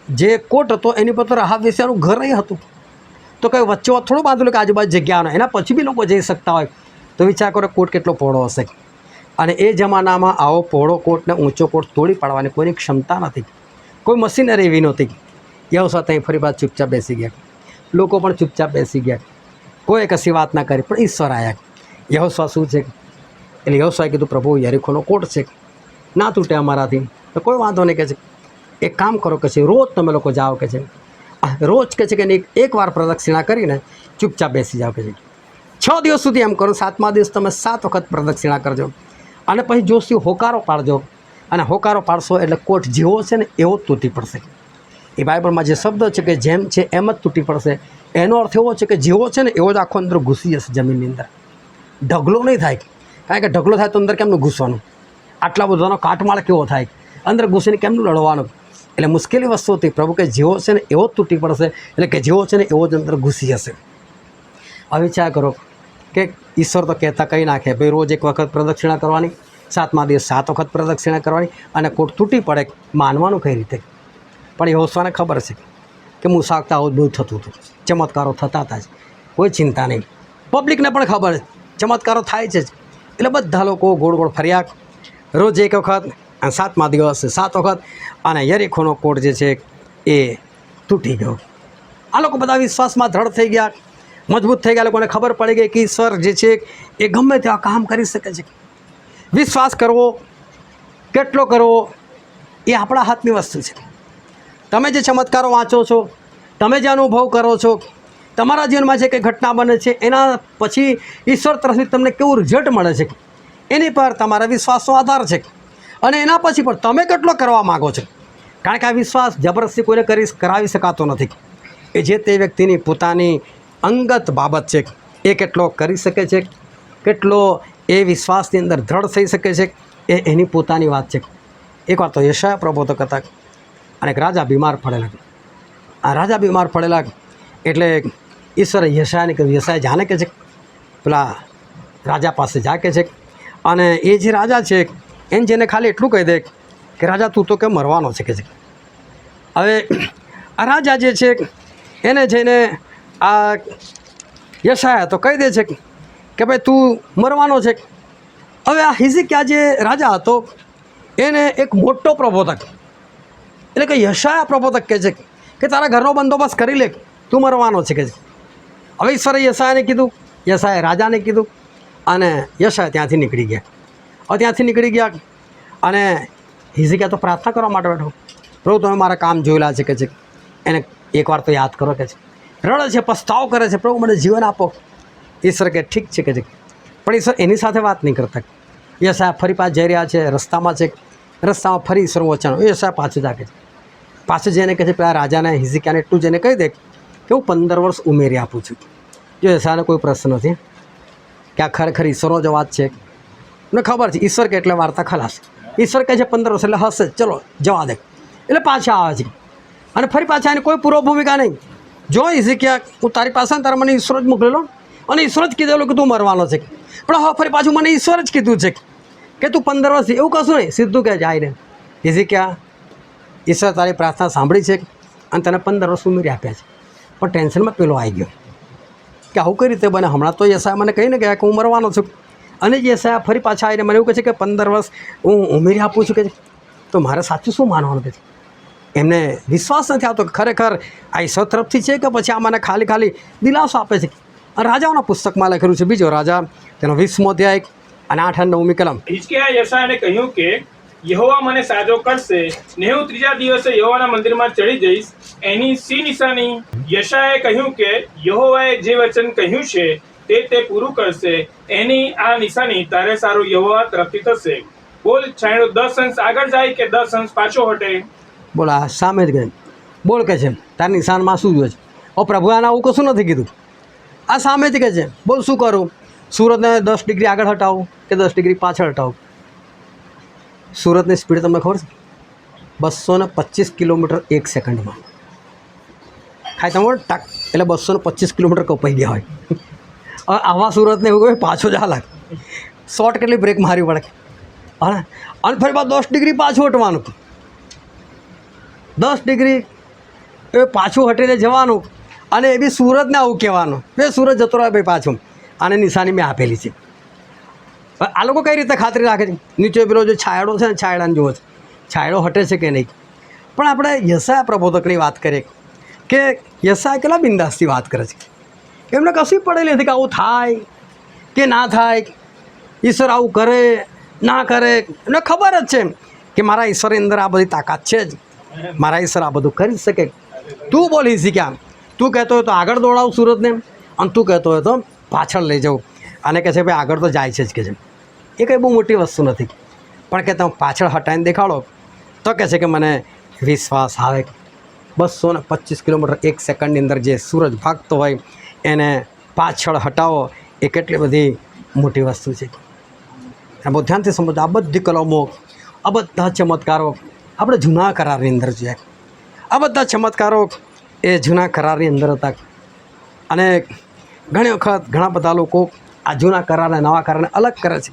જે કોટ હતો એની પર તો રાહાબ વેશ્યાનું ઘર નહીં હતું, તો કંઈ વચ્ચે થોડું બાંધેલું કે આજુબાજુ જગ્યાનો, એના પછી બી લોકો જઈ શકતા હોય. તો વિચાર કરો કોટ કેટલો પહોળો હશે. અને એ જમાનામાં આવો પહોળો કોટ ને ઊંચો કોટ તોડી પાડવાની કોઈની ક્ષમતા નથી, કોઈ મશીનરી એવી નહોતી. યહોશુઆ ત્યાં ફરી પાછા ચૂપચાપ બેસી ગયા, લોકો પણ ચૂપચાપ બેસી ગયા, કોઈ કશી વાત ના કરી. પણ ઈશ્વર આવ્યા. યહોશુઆ શું છે, એટલે યહોશુઆએ કીધું પ્રભુ યરીખોનો કોટ છે, ના તૂટે અમારાથી, તો કોઈ વાંધો નહીં. કહે છે એક કામ કરો કે છે, રોજ તમે લોકો જાઓ કે છે, રોજ કે છે કે એકવાર પ્રદક્ષિણા કરીને ચૂપચાપ બેસી જાઓ કે છે. 6 દિવસ સુધી એમ કરો, 7મા દિવસ તમે 7 વખત પ્રદક્ષિણા કરજો, અને પછી જોશી હોકારો પાડજો, અને હોકારો પાડશો એટલે કોટ જેવો છે ને એવો જ તૂટી પડશે. એ બાઇબલમાં જે શબ્દ છે કે જેમ છે એમ જ તૂટી પડશે, એનો અર્થ એવો છે કે જેવો છે ને એવો જ આખો અંદર ઘૂસી જશે જમીનની અંદર, ઢગલો નહીં થાય. કારણ કે ઢગલો થાય તો અંદર કેમનું ઘૂસવાનું, આટલા બધાનો કાટમાળ કેવો થાય, અંદર ઘૂસીને કેમનું લડવાનું. એટલે મુશ્કેલી વસ્તુ હતી. પ્રભુ કે જેવો છે ને એવો જ તૂટી પડશે, એટલે કે જેવો છે ને એવો જ અંદર ઘૂસી જશે. હવે વિચાર કરો કે ઈશ્વર તો કહેતા કહી નાખે ભાઈ રોજ 1 વખત પ્રદક્ષિણા કરવાની, 7મા દિવસ 7 વખત પ્રદક્ષિણા કરવાની, અને કોટ તૂટી પડે, માનવાનું કઈ રીતે. પણ યહોશુઆને ખબર છે કે મુસાફતા આવું બહુ થતું હતું, ચમત્કારો થતા હતા જ, કોઈ ચિંતા નહીં. પબ્લિકને પણ ખબર ચમત્કારો થાય છે જ, એટલે બધા લોકો ગોળ ગોળ ફર્યા, રોજ 1 વખત, અને 7મા દિવસે 7 વખત, અને યરીખોનો કોટ જે છે એ તૂટી ગયો. આ લોકો બધા વિશ્વાસમાં દ્રઢ થઈ ગયા, મજબૂત થઈ ગયા. લોકોને ખબર પડી ગઈ કે ઈશ્વર જે છે એ ગમે તેવા કામ કરી શકે છે. વિશ્વાસ કરવો કેટલો કરવો એ આપણા હાથની વસ્તુ છે. તમે જે ચમત્કારો વાંચો છો, તમે જે અનુભવ કરો છો, તમારા જીવનમાં જે કંઈ ઘટના બને છે એના પછી ઈશ્વર તરફથી તમને કેવું રિઝલ્ટ મળે છે એની પર તમારા વિશ્વાસનો આધાર છે. અને એના પછી પણ તમે કેટલો કરવા માગો છો, કારણ કે આ વિશ્વાસ જબરદસ્તી કોઈને કરાવી શકાતો નથી. એ જે તે વ્યક્તિની પોતાની અંગત બાબત છે, એ કેટલો કરી શકે છે, કેટલો એ વિશ્વાસની અંદર દ્રઢ થઈ શકે છે, એ એની પોતાની વાત છે. એકવાર તો યશાયા પ્રબોધક હતા, અને એક રાજા બીમાર પડેલા. આ રાજા બીમાર પડેલા એટલે ઈશ્વરે યશાયાને કહ્યું, યશાયા જાણે કે છે પેલા રાજા પાસે જા કે છે, અને એ જે રાજા છે એને જેને ખાલી એટલું કહી દે કે રાજા તું તો કે મરવાનો છે કે છે. હવે આ રાજા જે છે એને જઈને આ યશાયા તો કહી દે છે કે ભાઈ તું મરવાનો છે. હવે આ હિઝકિયા જે રાજા હતો એને એક મોટો પ્રબોધક એટલે કે યશાયા પ્રબોધક કહે છે કે તારા ઘરનો બંદોબસ્ત કરી લે, તું મરવાનો છે કે છે. હવે ઈશ્વરે યશાયાને કીધું, યશાએ રાજાને કીધું અને યશાયા ત્યાંથી નીકળી ગયા. હવે ત્યાંથી નીકળી ગયા અને હિઝકિયા તો પ્રાર્થના કરવા માટે બેઠો, પ્રભુ તમે મારા કામ જોયેલા છે કે છે, એને એકવાર તો યાદ કરો કે છે. રડે છે, પસ્તાવ કરે છે, પ્રભુ મને જીવન આપો. ઈશ્વર કે ઠીક છે કે છે, પણ ઈશ્વર એની સાથે વાત નહીં કરતા. યશાયા ફરી પાછા જઈ રહ્યા છે, રસ્તામાં છે, રસ્તામાં ફરી ઈશ્વર વચન યશાયા પાછું જાગે છે. પાછું જઈને કહે છે પેલા રાજાને હિઝકિયાને એટલું જઈને કહી દે કે હું 15 વર્ષ ઉમેરી આપું છું. જો યશાયાને કોઈ પ્રશ્ન નથી કે આ ખરેખર ઈશ્વરનો જ વાત છે, મને ખબર છે ઈશ્વર કે એટલે વાર્તા ખલાસ. ઈશ્વર કહે છે 15 વર્ષ એટલે હશે, ચલો જવા દે. એટલે પાછા આવે છે અને ફરી પાછા એની કોઈ પૂર્વ ભૂમિકા નહીં. જો હિઝકિયા હું તારી પાસે ને તારે મને ઈશ્વર જ મોકલેલો અને ઈશ્વર જ કીધેલું કે તું મરવાનો છે, પણ હવે ફરી પાછું મને ઈશ્વર જ કીધું છે કે તું 15 વર્ષ, એવું કશું નહીં, સીધું કહે જાય ને હિઝકિયા ઈશ્વર તારી પ્રાર્થના સાંભળી છે અને તને 15 વર્ષ ઉમેરી આપ્યા છે. પણ ટેન્શનમાં પેલો આવી ગયો કે આવું કઈ રીતે બને, હમણાં તો યશાયા મને કહીને ગયા કે હું મરવાનો છું અને યશાયા ફરી પાછા આવીને મને એવું કહે છે કે 15 વર્ષ હું ઉમેરી આપું છું કે તો મારે સાચું શું માનવાનું છે. એમને વિશ્વાસ નથી આવતો કે ખરેખર આ ઈશ્વર તરફથી છે કે પછી આ મને ખાલી ખાલી દિલાસો આપે છે. અને રાજાઓના પુસ્તકમાં લખેલું છે બીજો રાજા તેનો 20મો અધ્યાય અને 8 અને 9મી કલમ. હિઝકિયાએ યશાયાને કહ્યું કે યહોવા મને સાજો કરશે ને હું ત્રીજા દિવસે યહોવાના મંદિરમાં ચડી જઈશ, એની સી નિશાની? યશાયાએ કહ્યું કે યહોવાએ જે વચન કહ્યું છે તે પૂરું કરશે, એની આ નિશાની તારે સારું યહોવા તરફથી થશે. બોલ, છાંયડો 10 અંશ આગળ જાય કે 10 અંશ પાછો હટે? બોલ, આ સામે જ ગઈ બોલ કે છે તારા નિશાનમાં શું જોઈએ છે? ઓ પ્રભુ આને આવું કશું નથી કીધું, આ સામેથી કહે છે બોલ શું કરું? સુરતને 10 ડિગ્રી આગળ હટાવું કે 10 ડિગ્રી પાછળ હટાવું? સુરતની સ્પીડ તમને ખબર છે 225 કિલોમીટર 1 સેકન્ડમાં. ખાય તમે ટક એટલે 225 કિલોમીટર કપાઈ ગયા હોય. હવે આવા સુરતને એવું કહે પાછો જ હાલાક શોર્ટ કેટલી બ્રેક મારવી પડે અને ફરી પાછું 10 ડિગ્રી પાછું હટવાનું, 10 ડિગ્રી એ પાછું હટીને જવાનું અને એ બી સુરતને આવું કહેવાનું એ સુરત જતો રહે ભાઈ પાછું. આને નિશાની મેં આપેલી છે. આ લોકો કઈ રીતે ખાતરી રાખે છે? નીચે પેલો જે છાંયડો છે ને છાંયડાને જુઓ છે, છાંયડો હટે છે કે નહીં. પણ આપણે યશાયા પ્રબોધકની વાત કરીએ કે યશાયા કેટલા બિંદાસથી વાત કરે છે, એમને કશી પડેલી નથી કે આવું થાય કે ના થાય, ઈશ્વર આવું કરે ના કરે. એમને ખબર જ છે કે મારા ઈશ્વરની અંદર આ બધી તાકાત છે જ, મારા ઈશ્વર આ બધું કરી શકે. તું બોલી શીખ્યા, તું કહેતો હોય તો આગળ દોડાવું સુરતને અને તું કહેતો હોય તો પાછળ લઈ જાઉં. અને કહે છે ભાઈ આગળ તો જાય છે જ કે છે, એ કંઈ બહુ મોટી વસ્તુ નથી, પણ કે તમે પાછળ હટાવીને દેખાડો તો કહે છે કે મને વિશ્વાસ આવે. 225 કિલોમીટર 1 સેકન્ડની અંદર જે સૂરજ ભાગતો હોય એને પાછળ હટાવો એ કેટલી બધી મોટી વસ્તુ છે. બહુ ધ્યાનથી સમજો. આ બધી કલમો, આ બધા ચમત્કારો આપણે જૂના કરારની અંદર જોઈએ. આ બધા ચમત્કારો એ જૂના કરારની અંદર હતા અને ઘણી વખત ઘણા બધા લોકો આ જૂના કરારને નવા કરારને અલગ કરે છે.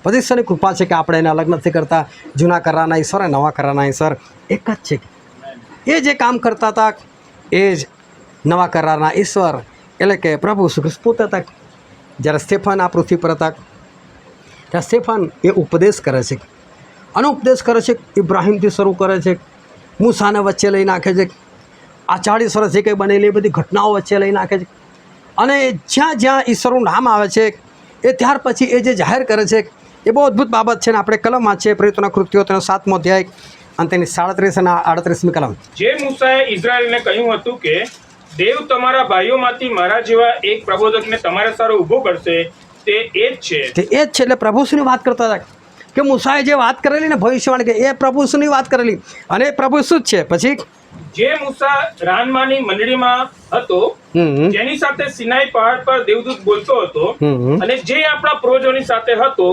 પવિત્રની કૃપા છે કે આપણે એને અલગ નથી કરતા. જૂના કરારના ઈશ્વર અને નવા કરારના ઈશ્વર એક જ છે. એ જે કામ કરતા હતા એ જ નવા કરારના ઈશ્વર એટલે કે પ્રભુ ઈસુ ખ્રિસ્ત પોતે હતા. જ્યારે સ્ટેફન આ પૃથ્વી પર હતા ત્યાં સ્ટેફન એ ઉપદેશ કરે છે અને ઉપદેશ કરે છે ઇબ્રાહીમથી શરૂ કરે છે, મૂસાને વચ્ચે લઈ નાખે છે, આ 40 વર્ષ જે કંઈ બનેલી એ બધી ઘટનાઓ વચ્ચે લઈ નાખે છે અને જ્યાં જ્યાં ઈશ્વરનું નામ આવે છે એ ત્યાર પછી એ જે જાહેર કરે છે એ બહુ અદ્ભુત બાબત છે. ને આપણે કલમ વાંચીએ પ્રેરિતોના કૃત્યો તેનો 7મો અધ્યાય અને તેની 37 અને 38મી કલમ. જે મૂસાએ ઇઝરાયલને કહ્યું હતું કે દેવ તમારા ભાઈઓમાંથી મારા જેવા એક પ્રબોધકને તમારા સારો ઊભો કરશે, તે એ જ છે. તે એ જ છે. એટલે પ્રભુ ઈસુની વાત કરતા હતા કે મૂસાએ જે વાત કરેલી ને ભવિષ્યવાણી કે એ પ્રભુ ઈસુની વાત કરેલી અને એ પ્રભુ ઈસુ જ છે. પછી જે મૂસા રાનમાંની મંડળીમાં હતો, જેની સાથે સિનાઈ પહાડ પર દેવદૂત બોલતો હતો અને જે આપણા પૂર્વજોની સાથે હતો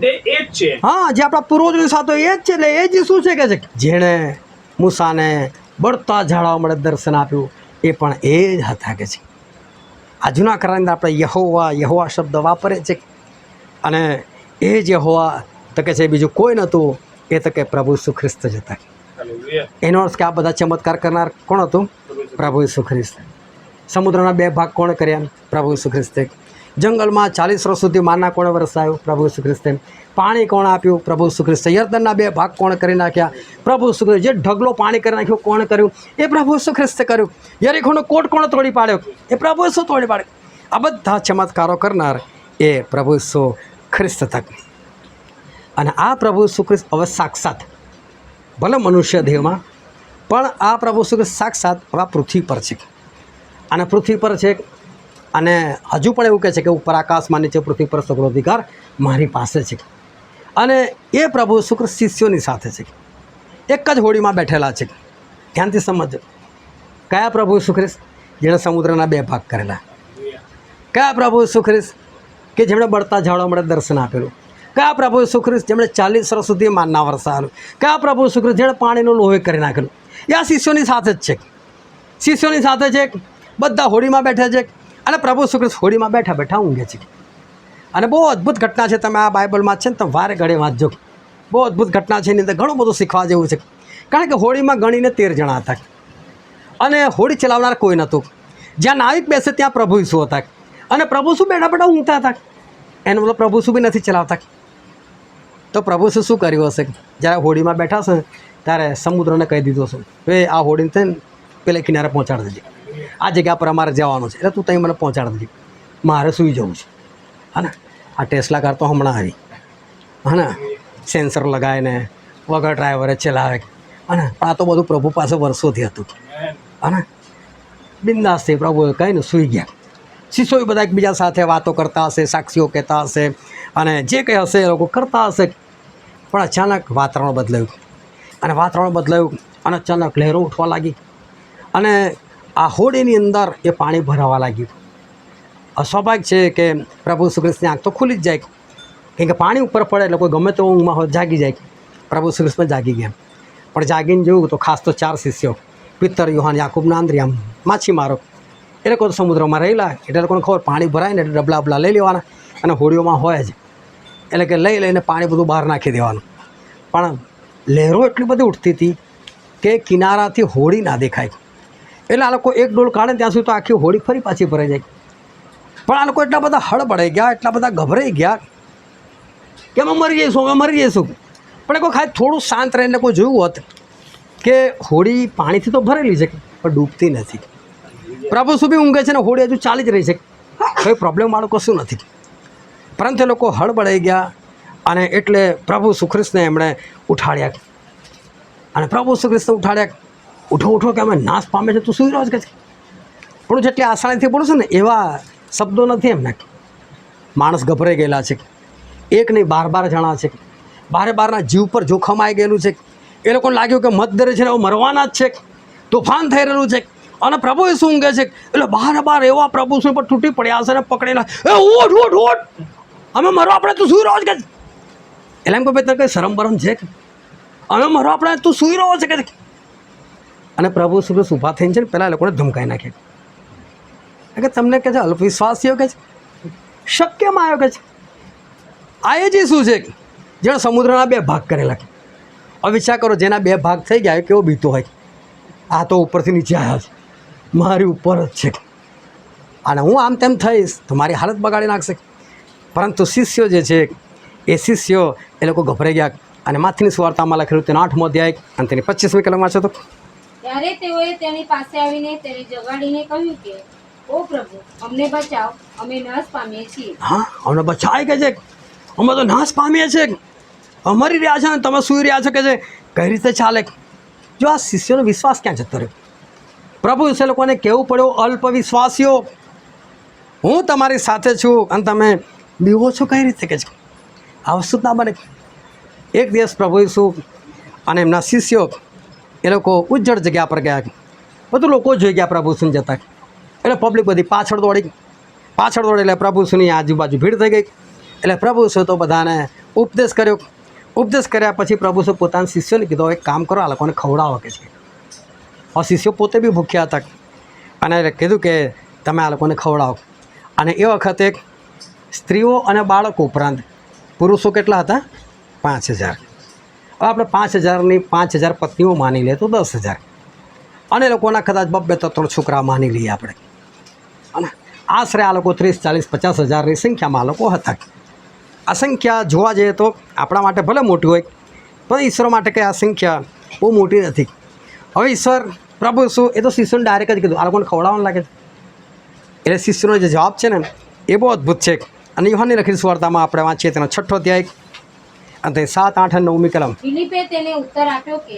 તે એ જ છે. હા, જે આપણા પૂર્વજોની સાથે એ જ છે. એટલે એ જ શું છે કે છે જેણે મૂસાને બળતા ઝાડવા મળે દર્શન આપ્યું એ પણ એ જ હતા કે છે. આ જૂના કરારની અંદર આપણે યહોવા શબ્દ વાપરે છે અને એ જ યહોવા તો કે છે બીજું કોઈ નહોતું, એ તો કે પ્રભુ ઈસુ ખ્રિસ્ત જ હતા. એનો અર્થ કે આ બધા ચમત્કાર કરનાર કોણ હતું? પ્રભુ ઈસુ ખ્રિસ્ત. સમુદ્રના 2 ભાગ કોણે કર્યા? પ્રભુ ઈસુ ખ્રિસ્તે. જંગલમાં 40 વર્ષ સુધી માના કોણે વરસાવ્યું? પ્રભુ ઈસુ ખ્રિસ્તે. પાણી કોણ આપ્યું? પ્રભુ ઈસુ ખ્રિસ્તે. યર્દનના 2 ભાગ કોણ કરી નાખ્યા? પ્રભુ ઈસુ ખ્રિસ્તે. જે ઢગલો પાણી કરી નાખ્યો કોણ કર્યું? એ પ્રભુ ઈસુ ખ્રિસ્તે કર્યું. યરીખોનો કોટ કોણ તોડી પાડ્યો? એ પ્રભુ ઈસુ તોડી પાડ્યો. આ બધા ચમત્કારો કરનાર એ પ્રભુ ઈસુ ખ્રિસ્ત તક. અને આ પ્રભુ ઈસુ ખ્રિસ્ત હવે સાક્ષાત, ભલે મનુષ્ય દેહમાં, પણ આ પ્રભુ ઈસુ ખ્રિસ્ત સાક્ષાત હવે પૃથ્વી પર છે. અને પૃથ્વી પર છે, અને હજુ પણ એવું કહે છે કે ઉપર આકાશમાં નીચે પૃથ્વી પર સગળો અધિકાર મારી પાસે છે. અને એ પ્રભુ ઈસુ ખ્રિસ્ત શિષ્યોની સાથે છે, એક જ હોડીમાં બેઠેલા છે. ધ્યાનથી સમજો. કયા પ્રભુ ઈસુ ખ્રિસ્ત? જેણે સમુદ્રના 2 ભાગ કરેલા. કયા પ્રભુ ઈસુ ખ્રિસ્ત કે જેમણે બળતા ઝાડો મળે દર્શન આપેલું? કયા પ્રભુ ઈસુ ખ્રિસ્ત જેમણે 40 વર્ષ સુધી માનના વરસાવેલું? કયા પ્રભુ ઈસુ ખ્રિસ્ત જેણે પાણીનું લોહી કરી નાખેલું? એ આ શિષ્યોની સાથે જ છે. શિષ્યોની સાથે છે. બધા હોડીમાં બેઠા છે, અને પ્રભુ ઈસુ ખ્રિસ્ત હોડીમાં બેઠા બેઠા ઊંઘે છે. અને બહુ અદ્ભુત ઘટના છે. તમે આ બાઇબલમાં છે ને તમે વારે ઘડે વાંચજો. બહુ અદ્ભુત ઘટના છે. એની અંદર ઘણું બધું શીખવા જેવું છે. કારણ કે હોડીમાં ગણીને 13 જણા હતા, અને હોડી ચલાવનાર કોઈ નહોતું. જ્યાં નાવિક બેસે ત્યાં પ્રભુ ઈસુ હતા, અને પ્રભુ ઈસુ બેઠા બેઠા ઊંઘતા હતા. એનો મતલબ પ્રભુ ઈસુ બી નથી ચલાવતા. તો પ્રભુ ઈસુ શું કર્યું હશે? જ્યારે હોડીમાં બેઠા હશે ત્યારે સમુદ્રને કહી દીધું હશે, એ આ હોડીને થઈને પેલે કિનારે પહોંચાડી દેજે. આ જગ્યા પર અમારે જવાનું છે, એટલે તું ત્યાં મને પહોંચાડી દેજે. મારે સૂઈ જવું છે. હા ને? આ ટેસ્લા કાર તો હમણાં આવી, હા ને, સેન્સર લગાવીને વગર ડ્રાઈવરે ચલાવે. અને આ તો બધું પ્રભુ પાસે વર્ષોથી હતું. હા ને? બિંદાસથી પ્રભુએ કહીને સૂઈ ગયા. શિષ્યો બધા એકબીજા સાથે વાતો કરતા હશે, સાક્ષીઓ કહેતા હશે, અને જે કંઈ હશે એ લોકો કરતા હશે. પણ અચાનક વાતાવરણ બદલાયું, અને વાતાવરણ બદલાયું, અને અચાનક લહેરો ઉઠવા લાગી, અને આ હોડીની અંદર એ પાણી ભરાવા લાગ્યું. અસ્વાભાવિક છે કે પ્રભુ ઈસુ ખ્રિસ્તની આંખ તો ખુલી જ જાય, કેમ કે પાણી ઉપર પડે એટલે કોઈ ગમે તો ઊંઘમાં હોય જાગી જાય. પ્રભુ ઈસુ ખ્રિસ્ત પણ જાગી ગયા. પણ જાગીને જોયું તો ખાસ તો 4 શિષ્યો, પિત્તર, યોહાન, યાકૂબ, આંદ્રિયામ, માછીમારો, એ લોકો તો સમુદ્રમાં રહેલા. એટલે લોકોને ખબર પાણી ભરાય ને એટલે ડબલા બબલા લઈ લેવાના, અને હોડીઓમાં હોય જ, એટલે કે લઈને પાણી બધું બહાર નાખી દેવાનું. પણ લહેરો એટલી બધી ઉઠતી હતી કે કિનારાથી હોડી ના દેખાય. એટલે આ લોકો એક ડોલ કાઢે ત્યાં સુધી તો આખી હોડી ફરી પાછી ભરાઈ જાય. પણ આ લોકો એટલા બધા હળબળાઈ ગયા, એટલા બધા ગભરાઈ ગયા કે અમે મરી જઈશું. પણ એ કોઈ ખાલી થોડું શાંત રહીને કોઈ જોયું હોત કે હોડી પાણીથી તો ભરેલી છે પણ ડૂબતી નથી. પ્રભુ ઈસુ બી ઊંઘે છે ને હોડી હજુ ચાલી જ રહી છે, કોઈ પ્રોબ્લેમવાળું કશું નથી. પરંતુ એ લોકો હળબળાઈ ગયા, અને એટલે પ્રભુ ઈસુ ખ્રિસ્તને એમણે ઉઠાડ્યા. અને પ્રભુ ઈસુ ખ્રિસ્તને ઉઠાડ્યા. ઉઠો ઉઠો કે અમે નાશ પામે છે, તું સુઈ રહ્યો છે કે? પણ જેટલી આસાનીથી બોલું છું ને એવા શબ્દો નથી એમને. માણસ ગભરાઈ ગયેલા છે. એક નહીં 12 જણા છે. 12ના જીવ પર જોખમ આવી ગયેલું છે. એ લોકોને લાગ્યું કે મતદરે છે ને મરવાના જ છે, તોફાન થઈ રહેલું છે, અને પ્રભુ ઈસુ ઊંઘે છે. એટલે 12 એવા પ્રભુ ઈસુ પર તૂટી પડ્યા હશે ને પકડેલા, એ ઉઠ, અમે મરો, આપણે તું સુઈ રહ્યો છે કે? એટલે એમ કે ભાઈ તને કંઈ શરમ બરમ છે કે? અમે મરો, આપણે તું સુઈ રહ્યો છે કે? અને પ્રભુ ઈસુ ઊભા થઈને છે ને પહેલાં લોકોને ધમકાઈ નાખ્યા કે તમને કે છે અલ્પવિશ્વાસીઓ કે છે, શક્યમાં આવ્યો કે છે. આ એ જ શું છે જેણે સમુદ્રના 2 ભાગ કરેલા. હવે વિચાર કરો, જેના 2 ભાગ થઈ ગયા કેવો બીતો હોય. આ તો ઉપરથી નીચે આવ્યા છે, મારી ઉપર જ છે, અને હું આમ તેમ થઈશ તો મારી હાલત બગાડી નાખશે. પરંતુ શિષ્યો જે છે એ શિષ્યો એ લોકો ગભરાઈ ગયા. અને માથીની સુવાર્તામાં લખેલું તેનો 8મો અધ્યાય અને તેની 25મી કલમ વાંચો તો. ત્યારે તેઓએ તેની પાસે આવીને તેને જગાડીને કહ્યું કે, ઓ પ્રભુ, અમને બચાવ, અમે નાશ પામીએ છીએ. હા, અમને બચાય કે છે, અમે તો નાશ પામીએ છીએ, અમારી રહ્યા છે ને તમે સૂઈ રહ્યા છો કે છે. કઈ રીતે ચાલે? જો આ શિષ્યોનો વિશ્વાસ ક્યાં જતો રહ્યો? પ્રભુ ઈસુ લોકોને કહેવું પડ્યું, અલ્પ વિશ્વાસીઓ, હું તમારી સાથે છું અને તમે બીવો છો કઈ રીતે કે છે? આ વસ્તુ ના બને. એક દિવસ પ્રભુ ઈસુ અને એમના શિષ્યો એ લોકો ઉજ્જડ જગ્યા પર ગયા. બધું લોકો જોઈ ગયા પ્રભુ ઈસુને જતા. એટલે પબ્લિક બધી પાછળ દોડી એટલે પ્રભુ ઈસુની આજુબાજુ ભીડ થઈ ગઈ. એટલે પ્રભુ ઈસુ તો બધાને ઉપદેશ કર્યો. ઉપદેશ કર્યા પછી પ્રભુ ઈસુ પોતાના શિષ્યોને કીધું, એક કામ કરો, આ લોકોને ખવડાવો કે છે. આ શિષ્યો પોતે બી ભૂખ્યા હતા, અને કીધું કે તમે આ લોકોને ખવડાવો. અને એ વખતે સ્ત્રીઓ અને બાળકો ઉપરાંત પુરુષો કેટલા હતા? 5000. હવે આપણે 5000ની 5000 પત્નીઓ માની લઈએ તો 10000, અને લોકોના કદાચ 2-3 છોકરા માની લઈએ આપણે. અને આશરે આ લોકો 30, 40, 50 હજારની સંખ્યામાં આ લોકો હતા. આ સંખ્યા જોવા જઈએ તો આપણા માટે ભલે મોટી હોય, પણ ઈશ્વર માટે કંઈ આ સંખ્યા બહુ મોટી નથી. હવે ઈશ્વર પ્રભુ શું, એ તો શિષ્યોને ડાયરેક્ટ જ કીધું, આ લોકોને ખવડાવવાનું લાગે છે. એટલે શિષ્યનો જે જવાબ છે ને એ બહુ અદ્ભુત છે. અને યોહાનની લખેલી સુવાર્તામાં આપણે વાંચીએ તેનો 6ઠ્ઠો અધ્યાય અને 7, 8 અને 9મી કલમ. ફિલિપે તેને ઉત્તર આપ્યો કે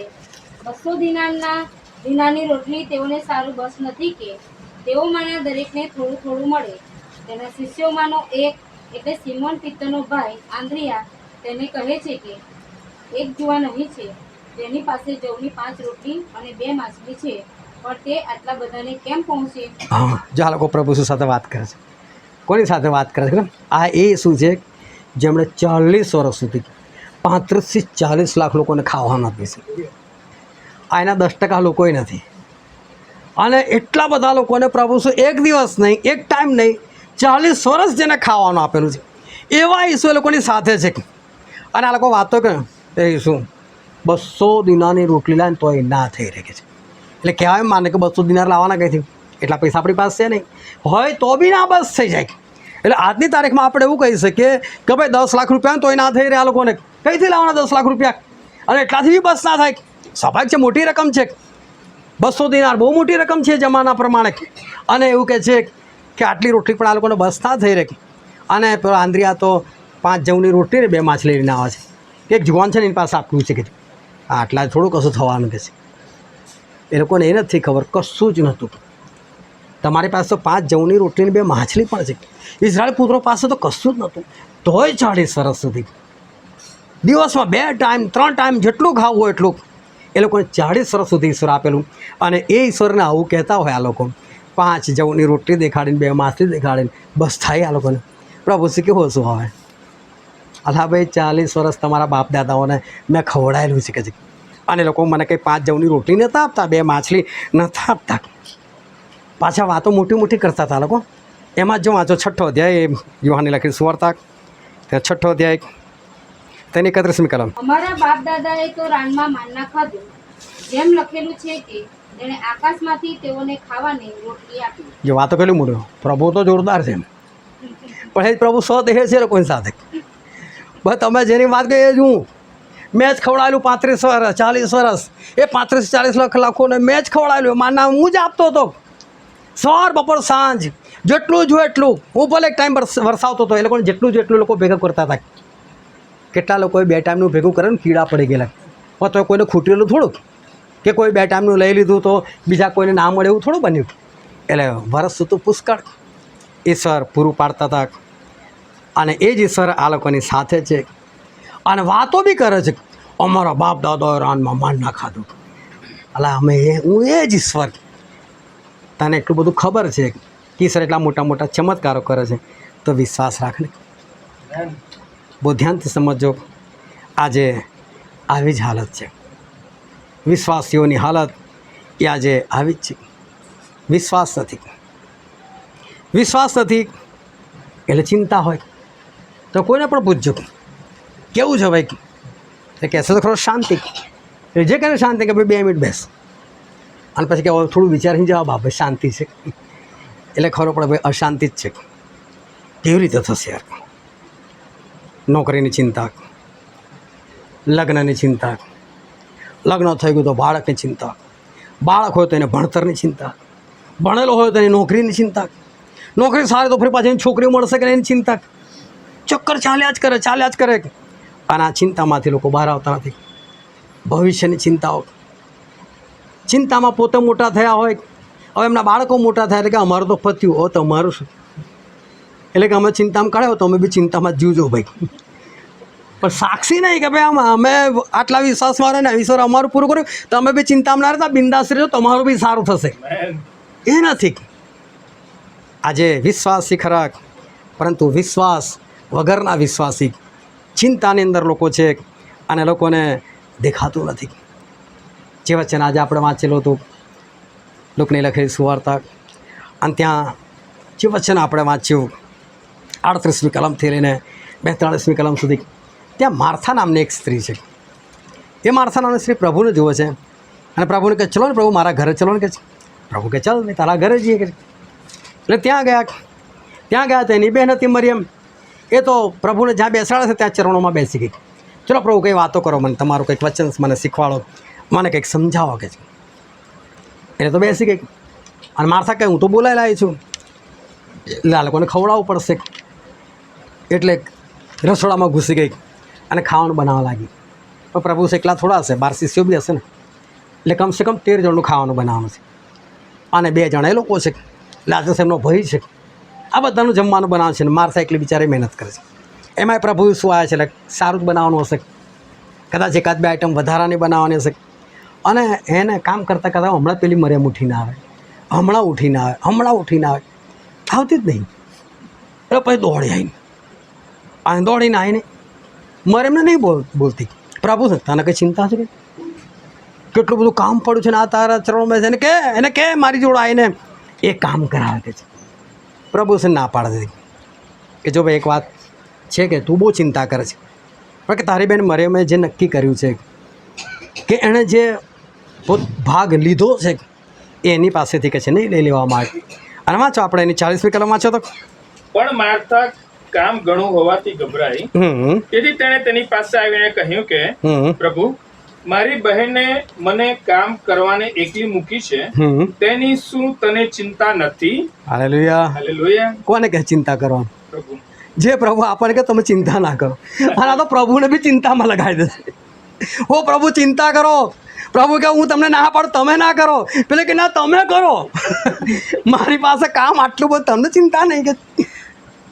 200 દિનારની રોટલી તેઓને સારું બસ નથી કે તેઓમાંના દરેકને થોડું થોડું મળે. તેના શિષ્યોમાંનો એક એટલે સિમોન પિત્તરનો ભાઈ આંદ્રિયા તેને કહે છે કે એક જુવાન અહીં છે તેની પાસે જવની 5 રોટલી અને 2 માછલી છે, પણ તે આટલા બધાને કેમ પહોંચે? હા, જો આ લોકો પ્રભુ શું સાથે વાત કરે છે, કોની સાથે વાત કરે છે? આ એ શું છે જેમણે 40 વર્ષ સુધી 35 થી 40 લાખ લોકોને ખાવાનું આપ્યું છે. આ એના 10% લોકોય નથી. અને એટલા બધા લોકોને પ્રભુ શું એક દિવસ નહીં, એક ટાઈમ નહીં, 40 વર્ષ જેને ખાવાનું આપેલું છે, એવા ઈસુ એ લોકોની સાથે છે. અને આ લોકો વાતો કરે એ ઈસુ 200 દિનારની રોટલી લાવીને તો એ ના થઈ રહી છે. એટલે કહેવાય માને કે 200 દિનાર લાવવાના કંઈથી, એટલા પૈસા આપણી પાસે છે નહીં, હોય તો બી ના બસ થઈ જાય. એટલે આજની તારીખમાં આપણે એવું કહી શકીએ કે ભાઈ 10 લાખ રૂપિયા તોય ના થઈ રહ્યા લોકોને, કઈથી લાવવાના 10 લાખ રૂપિયા? અને એટલાથી બી બસ ના થાય. સ્વાભાવિક છે, મોટી રકમ છે. 200 દિનાર બહુ મોટી રકમ છે જમાના પ્રમાણે. અને એવું કહે છે કે આટલી રોટલી પણ આ લોકોને બસ ના થઈ રહી. અને પેલો આંદ્રિયા તો 5 જવની રોટલી ને 2 માછલી લઈને આવે છે. એક જુવાન છે ને એની પાસે આપ્યું છે કે આટલા થોડું કશું થવાનું કે છે. એ લોકોને એ નથી ખબર, કશું જ નહોતું. તમારી પાસે તો 5 જવની રોટલી ને 2 માછલી પણ છે. ઇઝરાયલ પુત્રો પાસે તો કશું જ નહોતું, તોય 40 વર્ષ સુધી દિવસમાં 2 ટાઈમ 3 ટાઈમ જેટલું ખાવું હોય એટલું એ લોકોને 40 વર્ષ સુધી ઈશ્વર આપેલું. અને એ ઈશ્વરને આવું કહેતા હોય આ લોકો, 5 જવની રોટલી દેખાડીને 2 માછલી દેખાડીને બસ થાય આ લોકોને. પ્રભુ શ્રી કેવું શું હવે? અલા ભાઈ, 40 વર્ષ તમારા બાપ દાદાઓને મેં ખવડાયેલું છે કે, અને લોકો મને કંઈ 5 જવની રોટલી નહોતા આપતા, 2 માછલી નહોતા આપતા. પાછા વાતો મોટી મોટી કરતા હતા લોકો. એમાં જ જો વાંચો 6ઠ્ઠો અધ્યાય યોહાનની લખેલી સુવાર્તા, ત્યાં 6ઠ્ઠો અધ્યાય તેની 31મી કલમ. અમારા બાપ દાદાએ તો રાનમાં માન્ના ખાધું, જેમ લખેલું છે કે જેણે આકાશમાંથી તેઓને ખાવાની રોટલી આપી. જે વાતો પેલું મોટું, પ્રભુ તો જોરદાર છે, પણ એ પ્રભુ સ્વદેહ છે લોકોની સાથે. બસ તમે જેની વાત કરી એ જ હું. મેં જ ખવડાવેલું 35 વર્ષ 40 વર્ષ, એ 35-40 લાખ લાખોને મેં જ ખવડાવેલું. માના હું જ આપતો હતો, સવાર બપોર સાંજ જેટલું જોઈએ એટલું. હું ભલે એક ટાઈમ વરસાવતો હતો, એ લોકોને જેટલું જેટલું લોકો ભેગા કરતા હતા. કેટલા લોકોએ 2 ટાઈમનું ભેગું કરે ને કીડા પડી ગયેલા, પણ તો કોઈને ખૂટેલું થોડુંક, કે કોઈ 2 ટાઈમનું લઈ લીધું તો બીજા કોઈને ના મળે એવું થોડું બન્યું. એટલે વરસ તો પુષ્કળ ઈશ્વર પૂરું પાડતા હતા. અને એ જ ઈશ્વર આ લોકોની સાથે છે. અને વાતો બી કરે છે, અમારા બાપ દાદાએ રાનમાં માન્ના ખાધું. અલા અમે હું એ જ ઈશ્વર. તને એટલું બધું ખબર છે કે ઈશ્વર એટલા મોટા મોટા ચમત્કારો કરે છે, તો વિશ્વાસ રાખને. બહુ ધ્યાનથી સમજો. આજે આવી જ હાલત છે, વિશ્વાસીઓની હાલત એ આજે આવી જ છે. વિશ્વાસ નથી એટલે ચિંતા હોય તો કોઈને પણ પૂછજો કેવું છે ભાઈ, તો કહેશે તો ખરો શાંતિ. જે કહે શાંતિ કે ભાઈ 2 મિનિટ બેસ, અને પછી કે થોડું વિચારીને જવાબ આપે શાંતિ છે. એટલે ખરો પડે ભાઈ અશાંતિ જ છે. કેવી રીતે થશે યાર? નોકરીની ચિંતા, લગ્નની ચિંતા, લગ્ન થઈ ગયું તો બાળકની ચિંતા, બાળક હોય તો એને ભણતરની ચિંતા, ભણેલો હોય તો એની નોકરીની ચિંતા, નોકરી સારી તો ફરી પાછી એની છોકરી મળશે કે એની ચિંતા. ચક્કર ચાલ્યા જ કરે. અને આ ચિંતામાંથી લોકો બહાર આવતા નથી. ભવિષ્યની ચિંતામાં પોતે મોટા થયા હોય, હવે એમના બાળકો મોટા થયા એટલે કે અમારું તો પત્યું, હો તમારું શું? એટલે કે અમે ચિંતામાં કાઢ્યો તો અમે બી ચિંતામાં જીવજો ભાઈ. પણ સાક્ષી નહીં કે ભાઈ અમે આટલા વિશ્વાસમાં રહે ને ઈશ્વર અમારું પૂરું કર્યું તો અમે બી ચિંતામાં ના રહેતા, બિંદાસ રહેજો, તમારું બી સારું થશે. એ નથી. આજે વિશ્વાસી ખરા, પરંતુ વિશ્વાસ વગરના વિશ્વાસી ચિંતાની અંદર લોકો છે, અને લોકોને દેખાતું નથી. જે વચન આજે આપણે વાંચેલું હતું લોકની લખેલી સુવાર્તા, અને ત્યાં જે વચન આપણે વાંચ્યું 38મી કલમથી લઈને 42મી કલમ સુધી, ત્યાં માર્થા નામની એક સ્ત્રી છે. એ માર્થા નામની સ્ત્રી પ્રભુને જુએ છે, અને પ્રભુને કહે ચલો ને પ્રભુ મારા ઘરે ચલો ને. કે પ્રભુ કે ચાલ મેં તારા ઘરે જઈએ કે. એટલે ત્યાં ગયા, ત્યાં ગયા તો એની બહેન હતી મરિયમ, એ તો પ્રભુને જ્યાં બેસાડે છે ત્યાં ચરણોમાં બેસી ગઈ. ચલો પ્રભુ કંઈ વાતો કરો, મને તમારું કંઈક વચન મને શીખવાડો, મને કંઈક સમજાવો કે છે. એને તો બેસી ગઈ. અને માર્થા કહે હું તો બોલાઈ લાવી છું, એટલે આ લોકોને ખવડાવવું પડશે. એટલે રસોડામાં ઘૂસી ગઈ અને ખાવાનું બનાવવા લાગી. પણ પ્રભુ એકલા થોડા હશે, 12 શિષ્યો બી હશે ને, એટલે કમસે કમ 13 જણનું ખાવાનું બનાવવાનું છે. અને 2 જણા એ લોકો છે, લાજરસ એમનો ભાઈ છે. આ બધાનું જમવાનું બનાવે છે. ને માર્થા એકલી બિચારી મહેનત કરે છે. એમાંય પ્રભુ શું આવ્યા છે, એટલે સારું જ બનાવવાનું હશે, કદાચ 1-2 આઈટમ વધારાની બનાવવાની હશે. અને એને કામ કરતાં કરતાં હમણાં પેલી મરિયમ ઉઠીને આવે, હમણાં ઉઠીને આવે, આવતી જ નહીં. એટલે પછી દોડી આવીને દોડીને આવીને મરિયમને નહીં બોલતી, પ્રભુ તને કંઈ ચિંતા છે કે કેટલું બધું કામ પડ્યું છે ને આ તારા ચરણોમાં છે, એને કે મારી જોડે આવીને એ કામ કરાવે કે છે. પ્રભુ છે ના પાડી દીધી કે જો ભાઈ એક વાત છે કે તું બહુ ચિંતા કરે છે, પણ કે તારી બેન મરિયમે જે નક્કી કર્યું છે કે એણે જે ભાગ લીધો છે એ એની પાસેથી કે છે નહીં લઈ લેવામાં આવે. અને વાંચો આપણે એની 40મી કલમ વાંચો તો. પણ માર્થા કામ ઘણું હોવાથી ગભરાઈ, તેથી તેણે તેની પાસે આવીને કહ્યું કે પ્રભુ, મારી બહેને મને કામ કરવાને એકલી મૂકી છે, તેની શું તને ચિંતા નથી? હાલેલુયા. હાલેલુયા. કોને કહે ચિંતા કરવાનું? પ્રભુ. જે પ્રભુ આપણને કે તમે ચિંતા ના કરો, અને આ તો પ્રભુને બી ચિંતામાં લગાવી દેશે. હો પ્રભુ ચિંતા કરો. પ્રભુ કે હું તમને ના પાડું, તમે ના કરો. પેલે કે ના તમે કરો, મારી પાસે કામ આટલું બધું, તમને ચિંતા નહીં. કે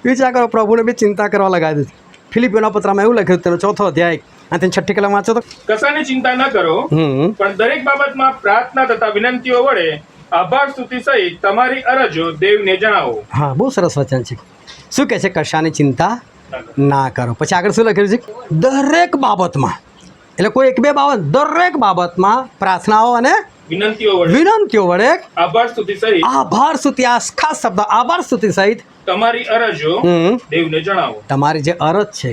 વિચાર કરો, પ્રભુને બી ચિંતા કરવા લગાવી દીધી. ફિલિપીઓના પત્રમાં એવું લખ્યું, તેનો 4થો અધ્યાય અને તેની 6ઠ્ઠી કલમ વાંચો તો. કશાની ચિંતા ન કરો, પણ દરેક બાબતમાં પ્રાર્થના તથા વિનંતીઓ વડે આભાર સ્તુતિ સહિત તમારી અરજો દેવને જણાવો. હા, બહુ સરસ વચન છે. શું કહે છે? કશાની ચિંતા ના કરો. પછી આગળ શું લખેલું છે? દરેક બાબતમાં, એટલે કોઈ 1-2 બાબત, દરેક બાબતમાં પ્રાર્થનાઓ અને વિનંતીઓ વડે આભાર સ્તુતિ સહિત, આભાર સ્તુતિ, આ ખાસ શબ્દ આભાર સ્તુતિ સહિત તમારી અરજો દેવને જણાવો. તમારી જે અરજ છે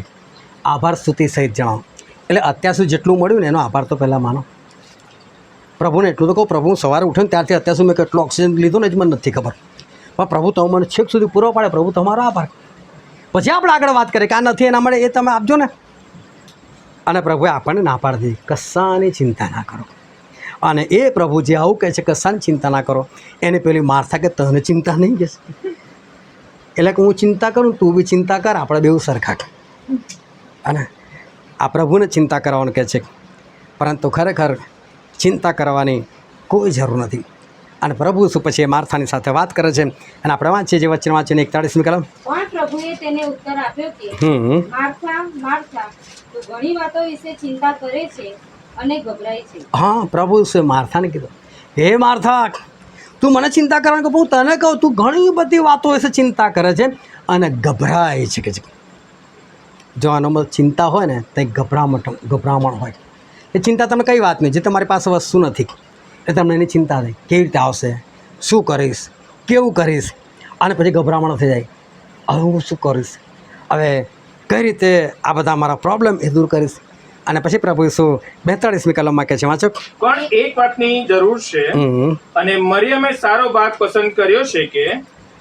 આભાર સ્તુતિ સહિત જણાવો. એટલે અત્યાર સુધી જેટલું મળ્યું ને એનો આભાર તો પહેલાં માનો. પ્રભુને એટલું તો કહું, પ્રભુ સવારે ઉઠ્યો ને ત્યારથી અત્યાર સુધી મેં કેટલો ઓક્સિજન લીધો ને જ મને નથી ખબર, પણ પ્રભુ તમે મને છેક સુધી પૂરો પાડે, પ્રભુ તમારો આભાર. પછી આપણે આગળ વાત કરીએ કે આ નથી એના મળે, એ તમે આપજો ને. અને પ્રભુએ આપણને ના પાડી દીધી, કશાની ચિંતા ના કરો. અને એ પ્રભુ જે આવું કહે છે કશાની ચિંતા ના કરો, એને પેલી માર્થા કે તને ચિંતા નહીં કહેશે. એટલે કે હું ચિંતા કરું, તું બી ચિંતા કર, આપણે બેઉ સરખા. અને આ પ્રભુને ચિંતા કરવાનું કહે છે, પરંતુ ખરેખર ચિંતા કરવાની કોઈ જરૂર નથી. અને પ્રભુ શું પછી માર્થાની સાથે વાત કરે છે, અને આપણે વાંચીએ જે વચન વાંચીને 41મી કલમ. પણ પ્રભુએ તેને ઉત્તર આપ્યો કે માર્થા, માર્થા, તું ઘણી વાતો વિશે ચિંતા કરે છે અને ગભરાય છે. હા, પ્રભુ શું માર્થાને કીધું, હે માર્થા, તું મને ચિંતા કરવાનું કે હું તને કહું, તું ઘણી બધી વાતો વિશે ચિંતા કરે છે અને ગભરાય છે. કે જો આનો ચિંતા હોય ને તો ગભરામણ હોય. એ ચિંતા તમે કઈ વાતની, જે તમારી પાસે વસ્તુ નથી એ તમને એની ચિંતા થાય, કેવી રીતે આવશે, શું કરીશ, કેવું કરીશ, અને પછી ગભરામણ થઈ જાય, હવે હું શું કરીશ, હવે કઈ રીતે આ બધા મારા પ્રોબ્લેમ એ દૂર કરીશ. અને પછી પ્રભુ શું 42મી કલમમાં કહે છે, વાંચો. પણ એક વાતની જરૂર છે, અને મરિયમે સારો ભાગ પસંદ કર્યો છે કે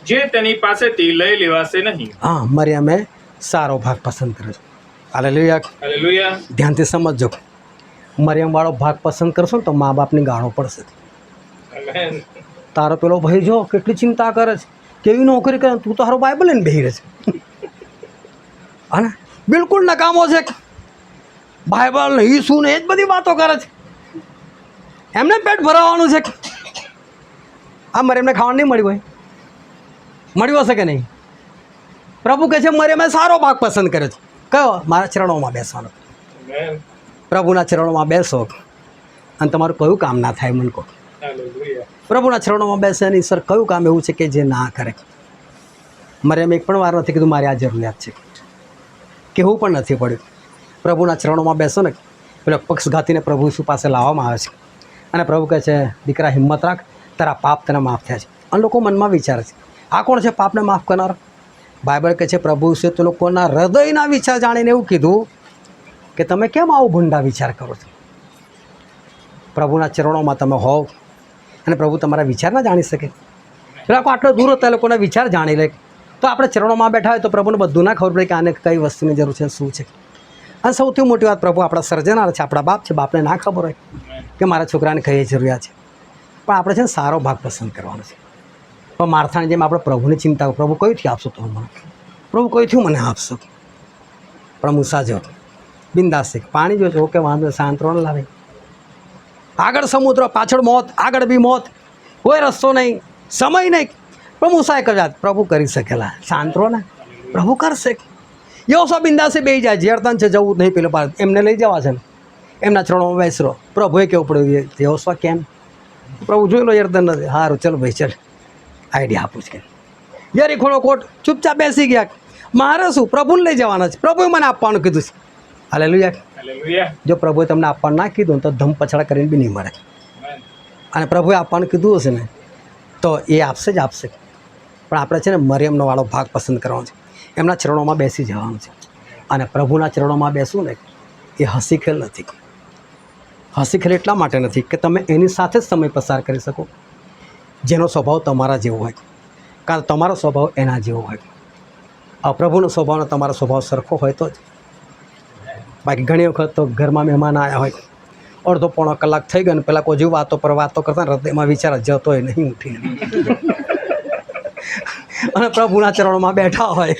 જે તેની પાસેથી લઈ લેવાશે નહીં. હા, મરિયમે સારો ભાગ પસંદ કર્યો છે. હાલેલુયા. હાલેલુયા. ધ્યાનથી સમજજો, મરિયમવાળો ભાગ પસંદ કરશો ને તો મા બાપની ગાળો પડશે. આમેન. તારો પેલો ભાઈ જો કેટલી ચિંતા કરે છે, કેવી નોકરી કરે, તું તારો બાઇબલ લઈને બેહી રહે છે. અને બિલકુલ નકામો છે, બાઇબલ નહીં શું ને એ જ બધી વાતો કરે છે, એમને પેટ ભરાવાનું છે. આ મરિયમને ખાવાનું નહીં મળ્યું હોય, મળ્યું હશે કે નહીં? પ્રભુ કહે છે મરિયમે સારો ભાગ પસંદ કર્યો છે. કયો? મારા ચરણોમાં બેસવાનો. આમેન. પ્રભુના ચરણોમાં બેસો અને તમારું કયું કામ ના થાય મને કહો. હાલેલુયા. પ્રભુના ચરણોમાં બેસે અને સર કયું કામ એવું છે કે જે ના કરે. મરિયમ એક પણ વાર નથી કીધું મારી આ જરૂરિયાત છે, કહેવું પણ નથી પડ્યું. પ્રભુના ચરણોમાં બેસો ને, પેલો પક્ષઘાતીને પ્રભુ શું પાસે લાવવામાં આવે છે, અને પ્રભુ કહે છે દીકરા હિંમત રાખ, તારા પાપ તને માફ થયા છે. અને લોકો મનમાં વિચારે છે આ કોણ છે પાપને માફ કરનાર? બાઇબલ કહે છે પ્રભુ છે તો લોકોના હૃદયના વિચાર જાણીને એવું કીધું કે તમે કેમ આવો ભૂંડા વિચાર કરો છો? પ્રભુના ચરણોમાં તમે હોવ અને પ્રભુ તમારા વિચાર ના જાણી શકે. લોકો આટલો દૂર હતા, લોકોના વિચાર જાણી લે, તો તો આપણે ચરણોમાં બેઠા હોય તો પ્રભુને બધું ના ખબર પડે કે આને કઈ વસ્તુની જરૂર છે, શું છે. અને સૌથી મોટી વાત, પ્રભુ આપણા સર્જનાર છે, આપણા બાપ છે. બાપને ના ખબર હોય કે મારા છોકરાને કઈ જરૂરિયાત છે, પણ આપણે છે ને સારો ભાગ પસંદ કરવાનો છે. પણ માર્થાની જેમ આપણે પ્રભુની ચિંતા, પ્રભુ કઈથી આપશો તો મને, પ્રભુ કઈથી મને આપશો. પણ મૂસા જો બિંદાસ છે, પાણી જો છો કે વાંધો, સાંત્વના લાવે. આગળ સમુદ્ર, પાછળ મોત, આગળ બી મોત, કોઈ રસ્તો નહીં, સમય નહીં. પણ મૂસાએ કહ્યું પ્રભુ કરી શકેલા, સાંત્વના પ્રભુ કરશે. યહોશા બિંદાસે બેસી જાય, જર્દન છે જવું નહીં પેલો પાર, એમને લઈ જવા છે ને, એમના ચરણોમાં બેસરો. પ્રભુએ કેવું પડ્યું, યહોશા કેમ? પ્રભુ જોઈ લો જર્દન નથી, સારું ચલો ભાઈ ચાલ, આઈડિયા આપું છે. યરીખોનો કોટ ચૂપચાપ બેસી ગયા. મારે શું, પ્રભુને લઈ જવાના છે, પ્રભુએ મને આપવાનું કીધું છે. હાલેલુયા. હાલેલુયા. જો પ્રભુએ તમને આપવાનું ના કીધું તો ધમ પછાડા કરીને બી નહીં મળે. અને પ્રભુએ આપવાનું કીધું હશે ને તો એ આપશે જ આપશે. પણ આપણે છે ને મરિયમનો વાળો ભાગ પસંદ કરવાનો છે, એમના ચરણોમાં બેસી જવાનું છે. અને પ્રભુના ચરણોમાં બેસવું ને એ હસી ખેલ નથી. હસી ખેલ એટલા માટે નથી કે તમે એની સાથે જ સમય પસાર કરી શકો જેનો સ્વભાવ તમારા જેવો હોય, કાં તો તમારો સ્વભાવ એના જેવો હોય. પ્રભુનો સ્વભાવનો તમારો સ્વભાવ સરખો હોય તો જ. બાકી ઘણી વખત તો ઘરમાં મહેમાન આવ્યા હોય, અડધો પોણો કલાક થઈ ગયો ને પેલા કોઈ વાતો પર વાતો કરતા હૃદયમાં વિચાર જતો હોય નહીં ઉઠીને, અને પ્રભુના ચરણોમાં બેઠા હોય.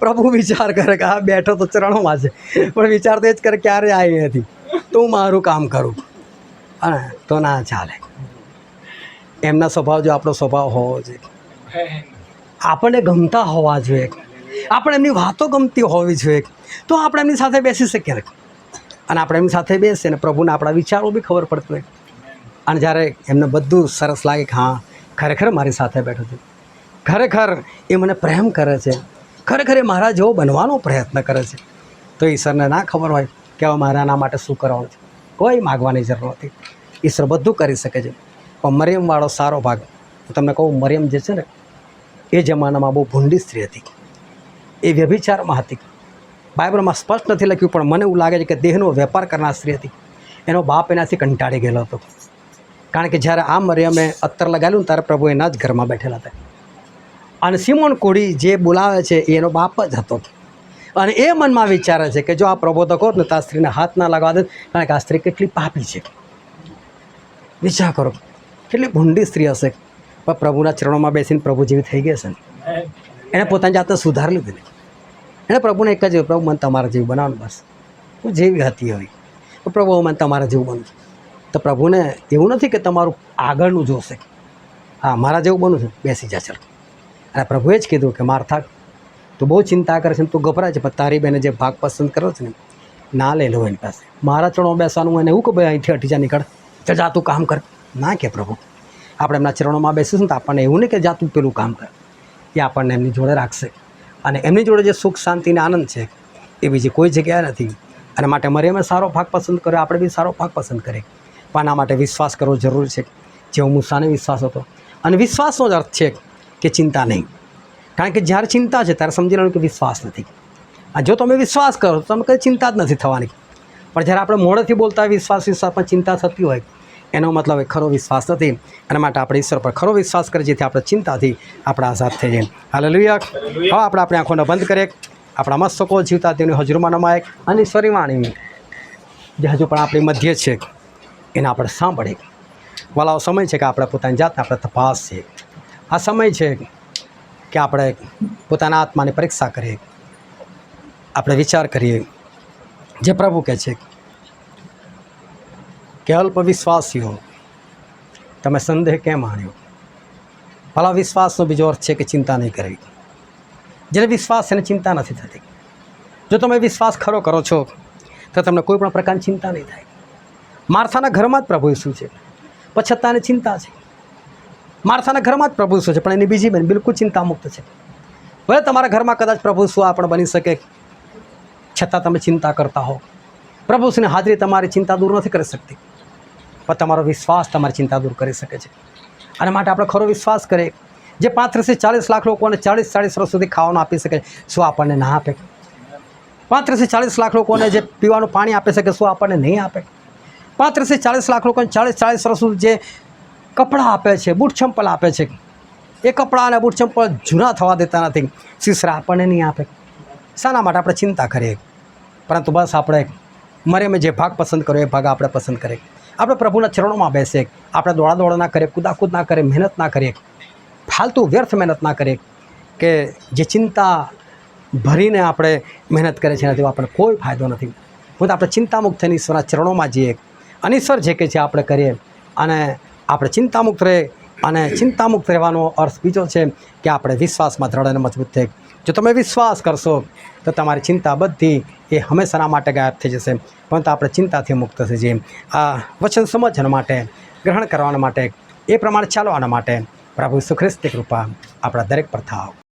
પ્રભુ વિચાર કરે કે આ બેઠો તો ચરણોમાં છે, પણ વિચાર તો જ કરે ક્યારે આવી નથી, તો હું મારું કામ કરું. અને તો ના ચાલે. એમના સ્વભાવ જો આપણો સ્વભાવ હોવો જોઈએ, આપણને ગમતા હોવા જોઈએ, આપણે એમની વાતો ગમતી હોવી જોઈએ, તો આપણે એમની સાથે બેસી શકીએ. અને આપણે એમની સાથે બેસીએ ને પ્રભુને આપણા વિચારો બી ખબર પડતી હોય. અને જ્યારે એમને બધું સરસ લાગે કે હા ખરેખર મારી સાથે બેઠો છે, ખરેખર એ મને પ્રેમ કરે છે, ખરેખર એ મારા જેવો બનવાનો પ્રયત્ન કરે છે, તો ઈશ્વરને ના ખબર હોય કે હવે મારે આના માટે શું કરવાનું છે. કોઈ માગવાની જરૂર નથી, ઈશ્વર બધું કરી શકે છે. પણ મરિયમવાળો સારો ભાગ, હું તમને કહું, મરિયમ જે છે ને એ જમાનામાં બહુ ભૂંડી સ્ત્રી હતી, એ વ્યભિચારમાં હતી. બાઇબલમાં સ્પષ્ટ નથી લખ્યું, પણ મને એવું લાગે છે કે દેહનો વેપાર કરનાર સ્ત્રી હતી. એનો બાપ એનાથી કંટાળી ગયેલો હતો, કારણ કે જ્યારે આ મરિયમે અત્તર લગાવ્યું ને ત્યારે પ્રભુ એના જ ઘરમાં બેઠેલા હતા. અને સિમોન કોડી જે બોલાવે છે એ એનો બાપ જ હતો. અને એ મનમાં વિચારે છે કે જો આ પ્રબોધક હોત ને તો આ સ્ત્રીને હાથ ના લગાવવા દે, કારણ કે આ સ્ત્રી કેટલી પાપી છે. વિચાર કરો, કેટલી ભૂંડી સ્ત્રી હશે, પણ પ્રભુના ચરણોમાં બેસીને પ્રભુ જેવી થઈ ગઈ છે ને. એણે પોતાની જાતને સુધારી લીધી. એણે પ્રભુને એક જ, પ્રભુ મને તમારા જેવું બનાવવાનું, બસ હું જેવી હતી હવે, તો પ્રભુ મને તમારા જેવું બનું. તો પ્રભુને એવું નથી કે તમારું આગળનું જોશે, હા મારા જેવું બનું છું, બેસી જા ચાલ. અને પ્રભુએ જ કીધું કે માર્થા તું બહુ ચિંતા કરે છે ને તું ગભરાય છે, પણ તારી બેને જે ભાગ પસંદ કર્યો છે ને ના લઈ લો એની પાસે. મારા ચરણોમાં બેસવાનું એને એવું કે ભાઈ અહીંથી હટી જા, નીકળ, જા તું કામ કર, ના કે પ્રભુ. આપણે એમના ચરણોમાં બેસીશું તો આપણને એવું નહીં કે જા તું પેલું કામ કર, એ આપણને એમની જોડે રાખશે. અને એમની જોડે જે સુખ શાંતિ અને આનંદ છે એ બીજી કોઈ જગ્યાએ નથી. અને માટે મરિયમે સારો ભાગ પસંદ કર્યો, આપણે બી સારો ભાગ પસંદ કરીએ. પણ આના માટે વિશ્વાસ કરવો જરૂરી છે, જેવો મૂસાને વિશ્વાસ હતો. અને વિશ્વાસનો જ અર્થ છે કે ચિંતા નહીં, કારણ કે જ્યારે ચિંતા છે ત્યારે સમજી લેવાનું કે વિશ્વાસ નથી. આ જો તમે વિશ્વાસ કરો તો તમે કંઈ ચિંતા જ નથી થવાની. પણ જ્યારે આપણે મોઢેથી બોલતા હોય વિશ્વાસ પણ ચિંતા થતી હોય, એનો મતલબ એ ખરો વિશ્વાસ નથી. અને માટે આપણે ઈશ્વર પર ખરો વિશ્વાસ કરીએ, જેથી આપણે ચિંતાથી આપણે આઝાદ થઈ જઈએ. હાલેલુયા. હવે આપણે આપણી આંખોને બંધ કરીએ, આપણા મસ્તકો જીવતા તેની હજુરમાં નમાય, અને ઈશ્વરી વાણી જે હજુ પણ આપણી મધ્ય છે એને આપણે સાંભળીએ. વાલાઓ, સમય છે કે આપણે પોતાની જાતને આપણે તપાસીએ. આ સમય છે કે આપણે પોતાના આત્માની પરીક્ષા કરીએ, આપણે વિચાર કરીએ. જે પ્રભુ કહે છે કે અલ્પ વિશ્વાસીઓ તમે સંદેહ કેમ આણ્યો. ભલા વિશ્વાસનો બીજો અર્થ છે કે ચિંતા નહીં કરવી. જેને વિશ્વાસ એને ચિંતા નથી થતી. જો તમે વિશ્વાસ ખરો કરો છો તો તમને કોઈ પણ પ્રકારની ચિંતા નહીં થાય. માર્થાના ઘરમાં જ પ્રભુ ઈસુ છે, પણ છતાં એને ચિંતા છે. માર્થાના ઘરમાં જ પ્રભુ ઈસુ છે, પણ એની બીજી બેન બિલકુલ ચિંતા મુક્ત છે. ભલે તમારા ઘરમાં કદાચ પ્રભુ ઈસુ પણ બની શકે, છતાં તમે ચિંતા કરતા હો. પ્રભુ ઈસુની હાજરી તમારી ચિંતા દૂર નથી કરી શકતી, પણ તમારો વિશ્વાસ તમારી ચિંતા દૂર કરી શકે છે. અને માટે આપણે ખરો વિશ્વાસ કરીએ. જે 35 થી 40 લાખ લોકોને 40 વર્ષ સુધી ખાવાનું આપી શકે, શું આપણને ના આપે? 35 થી 40 લાખ લોકોને જે પીવાનું પાણી આપી શકે, શું આપણને નહીં આપે? 35 થી 40 લાખ લોકોને 40 વર્ષ સુધી જે કપડાં આપે છે, બૂટ ચંપલ આપે છે, એ કપડાં અને બૂટ ચંપલ જૂના થવા દેતા નથી. શીશરા આપણને નહીં આપે. શાના માટે આપણે ચિંતા કરીએ? પરંતુ બસ આપણે મરિયમે જે ભાગ પસંદ કર્યો એ ભાગ આપણે પસંદ કરીએ. આપણે પ્રભુના ચરણોમાં બેસીએ. આપણે દોડા ના કરીએ, કૂદાકૂદ ના કરીએ, મહેનત ના કરીએ, ફાલતુ વ્યર્થ મહેનત ના કરીએ કે જે ચિંતા ભરીને આપણે મહેનત કરીએ છીએ એનાથી આપણને કોઈ ફાયદો નથી. હું તો આપણે ચિંતામુક્ત થઈને ઈશ્વરના ચરણોમાં જઈએ અને ઈશ્વર જે કે છે આપણે કરીએ અને આપણે ચિંતામુક્ત રહે. અને ચિંતામુક્ત રહેવાનો અર્થ બીજો છે કે આપણે વિશ્વાસમાં દ્રઢ અને મજબૂત થઈ. જો તમે વિશ્વાસ કરશો તો તમારી ચિંતા બધી એ હંમેશાના માટે ગાયબ થઈ જશે. પરંતુ આપણે ચિંતાથી મુક્ત થઈ જઈએ. આ વચન સમજવા માટે, ગ્રહણ કરવાના માટે, એ પ્રમાણે ચાલવાના માટે પ્રભુ ઈસુ ખ્રિસ્તની કૃપા આપણા દરેક પર થાવ.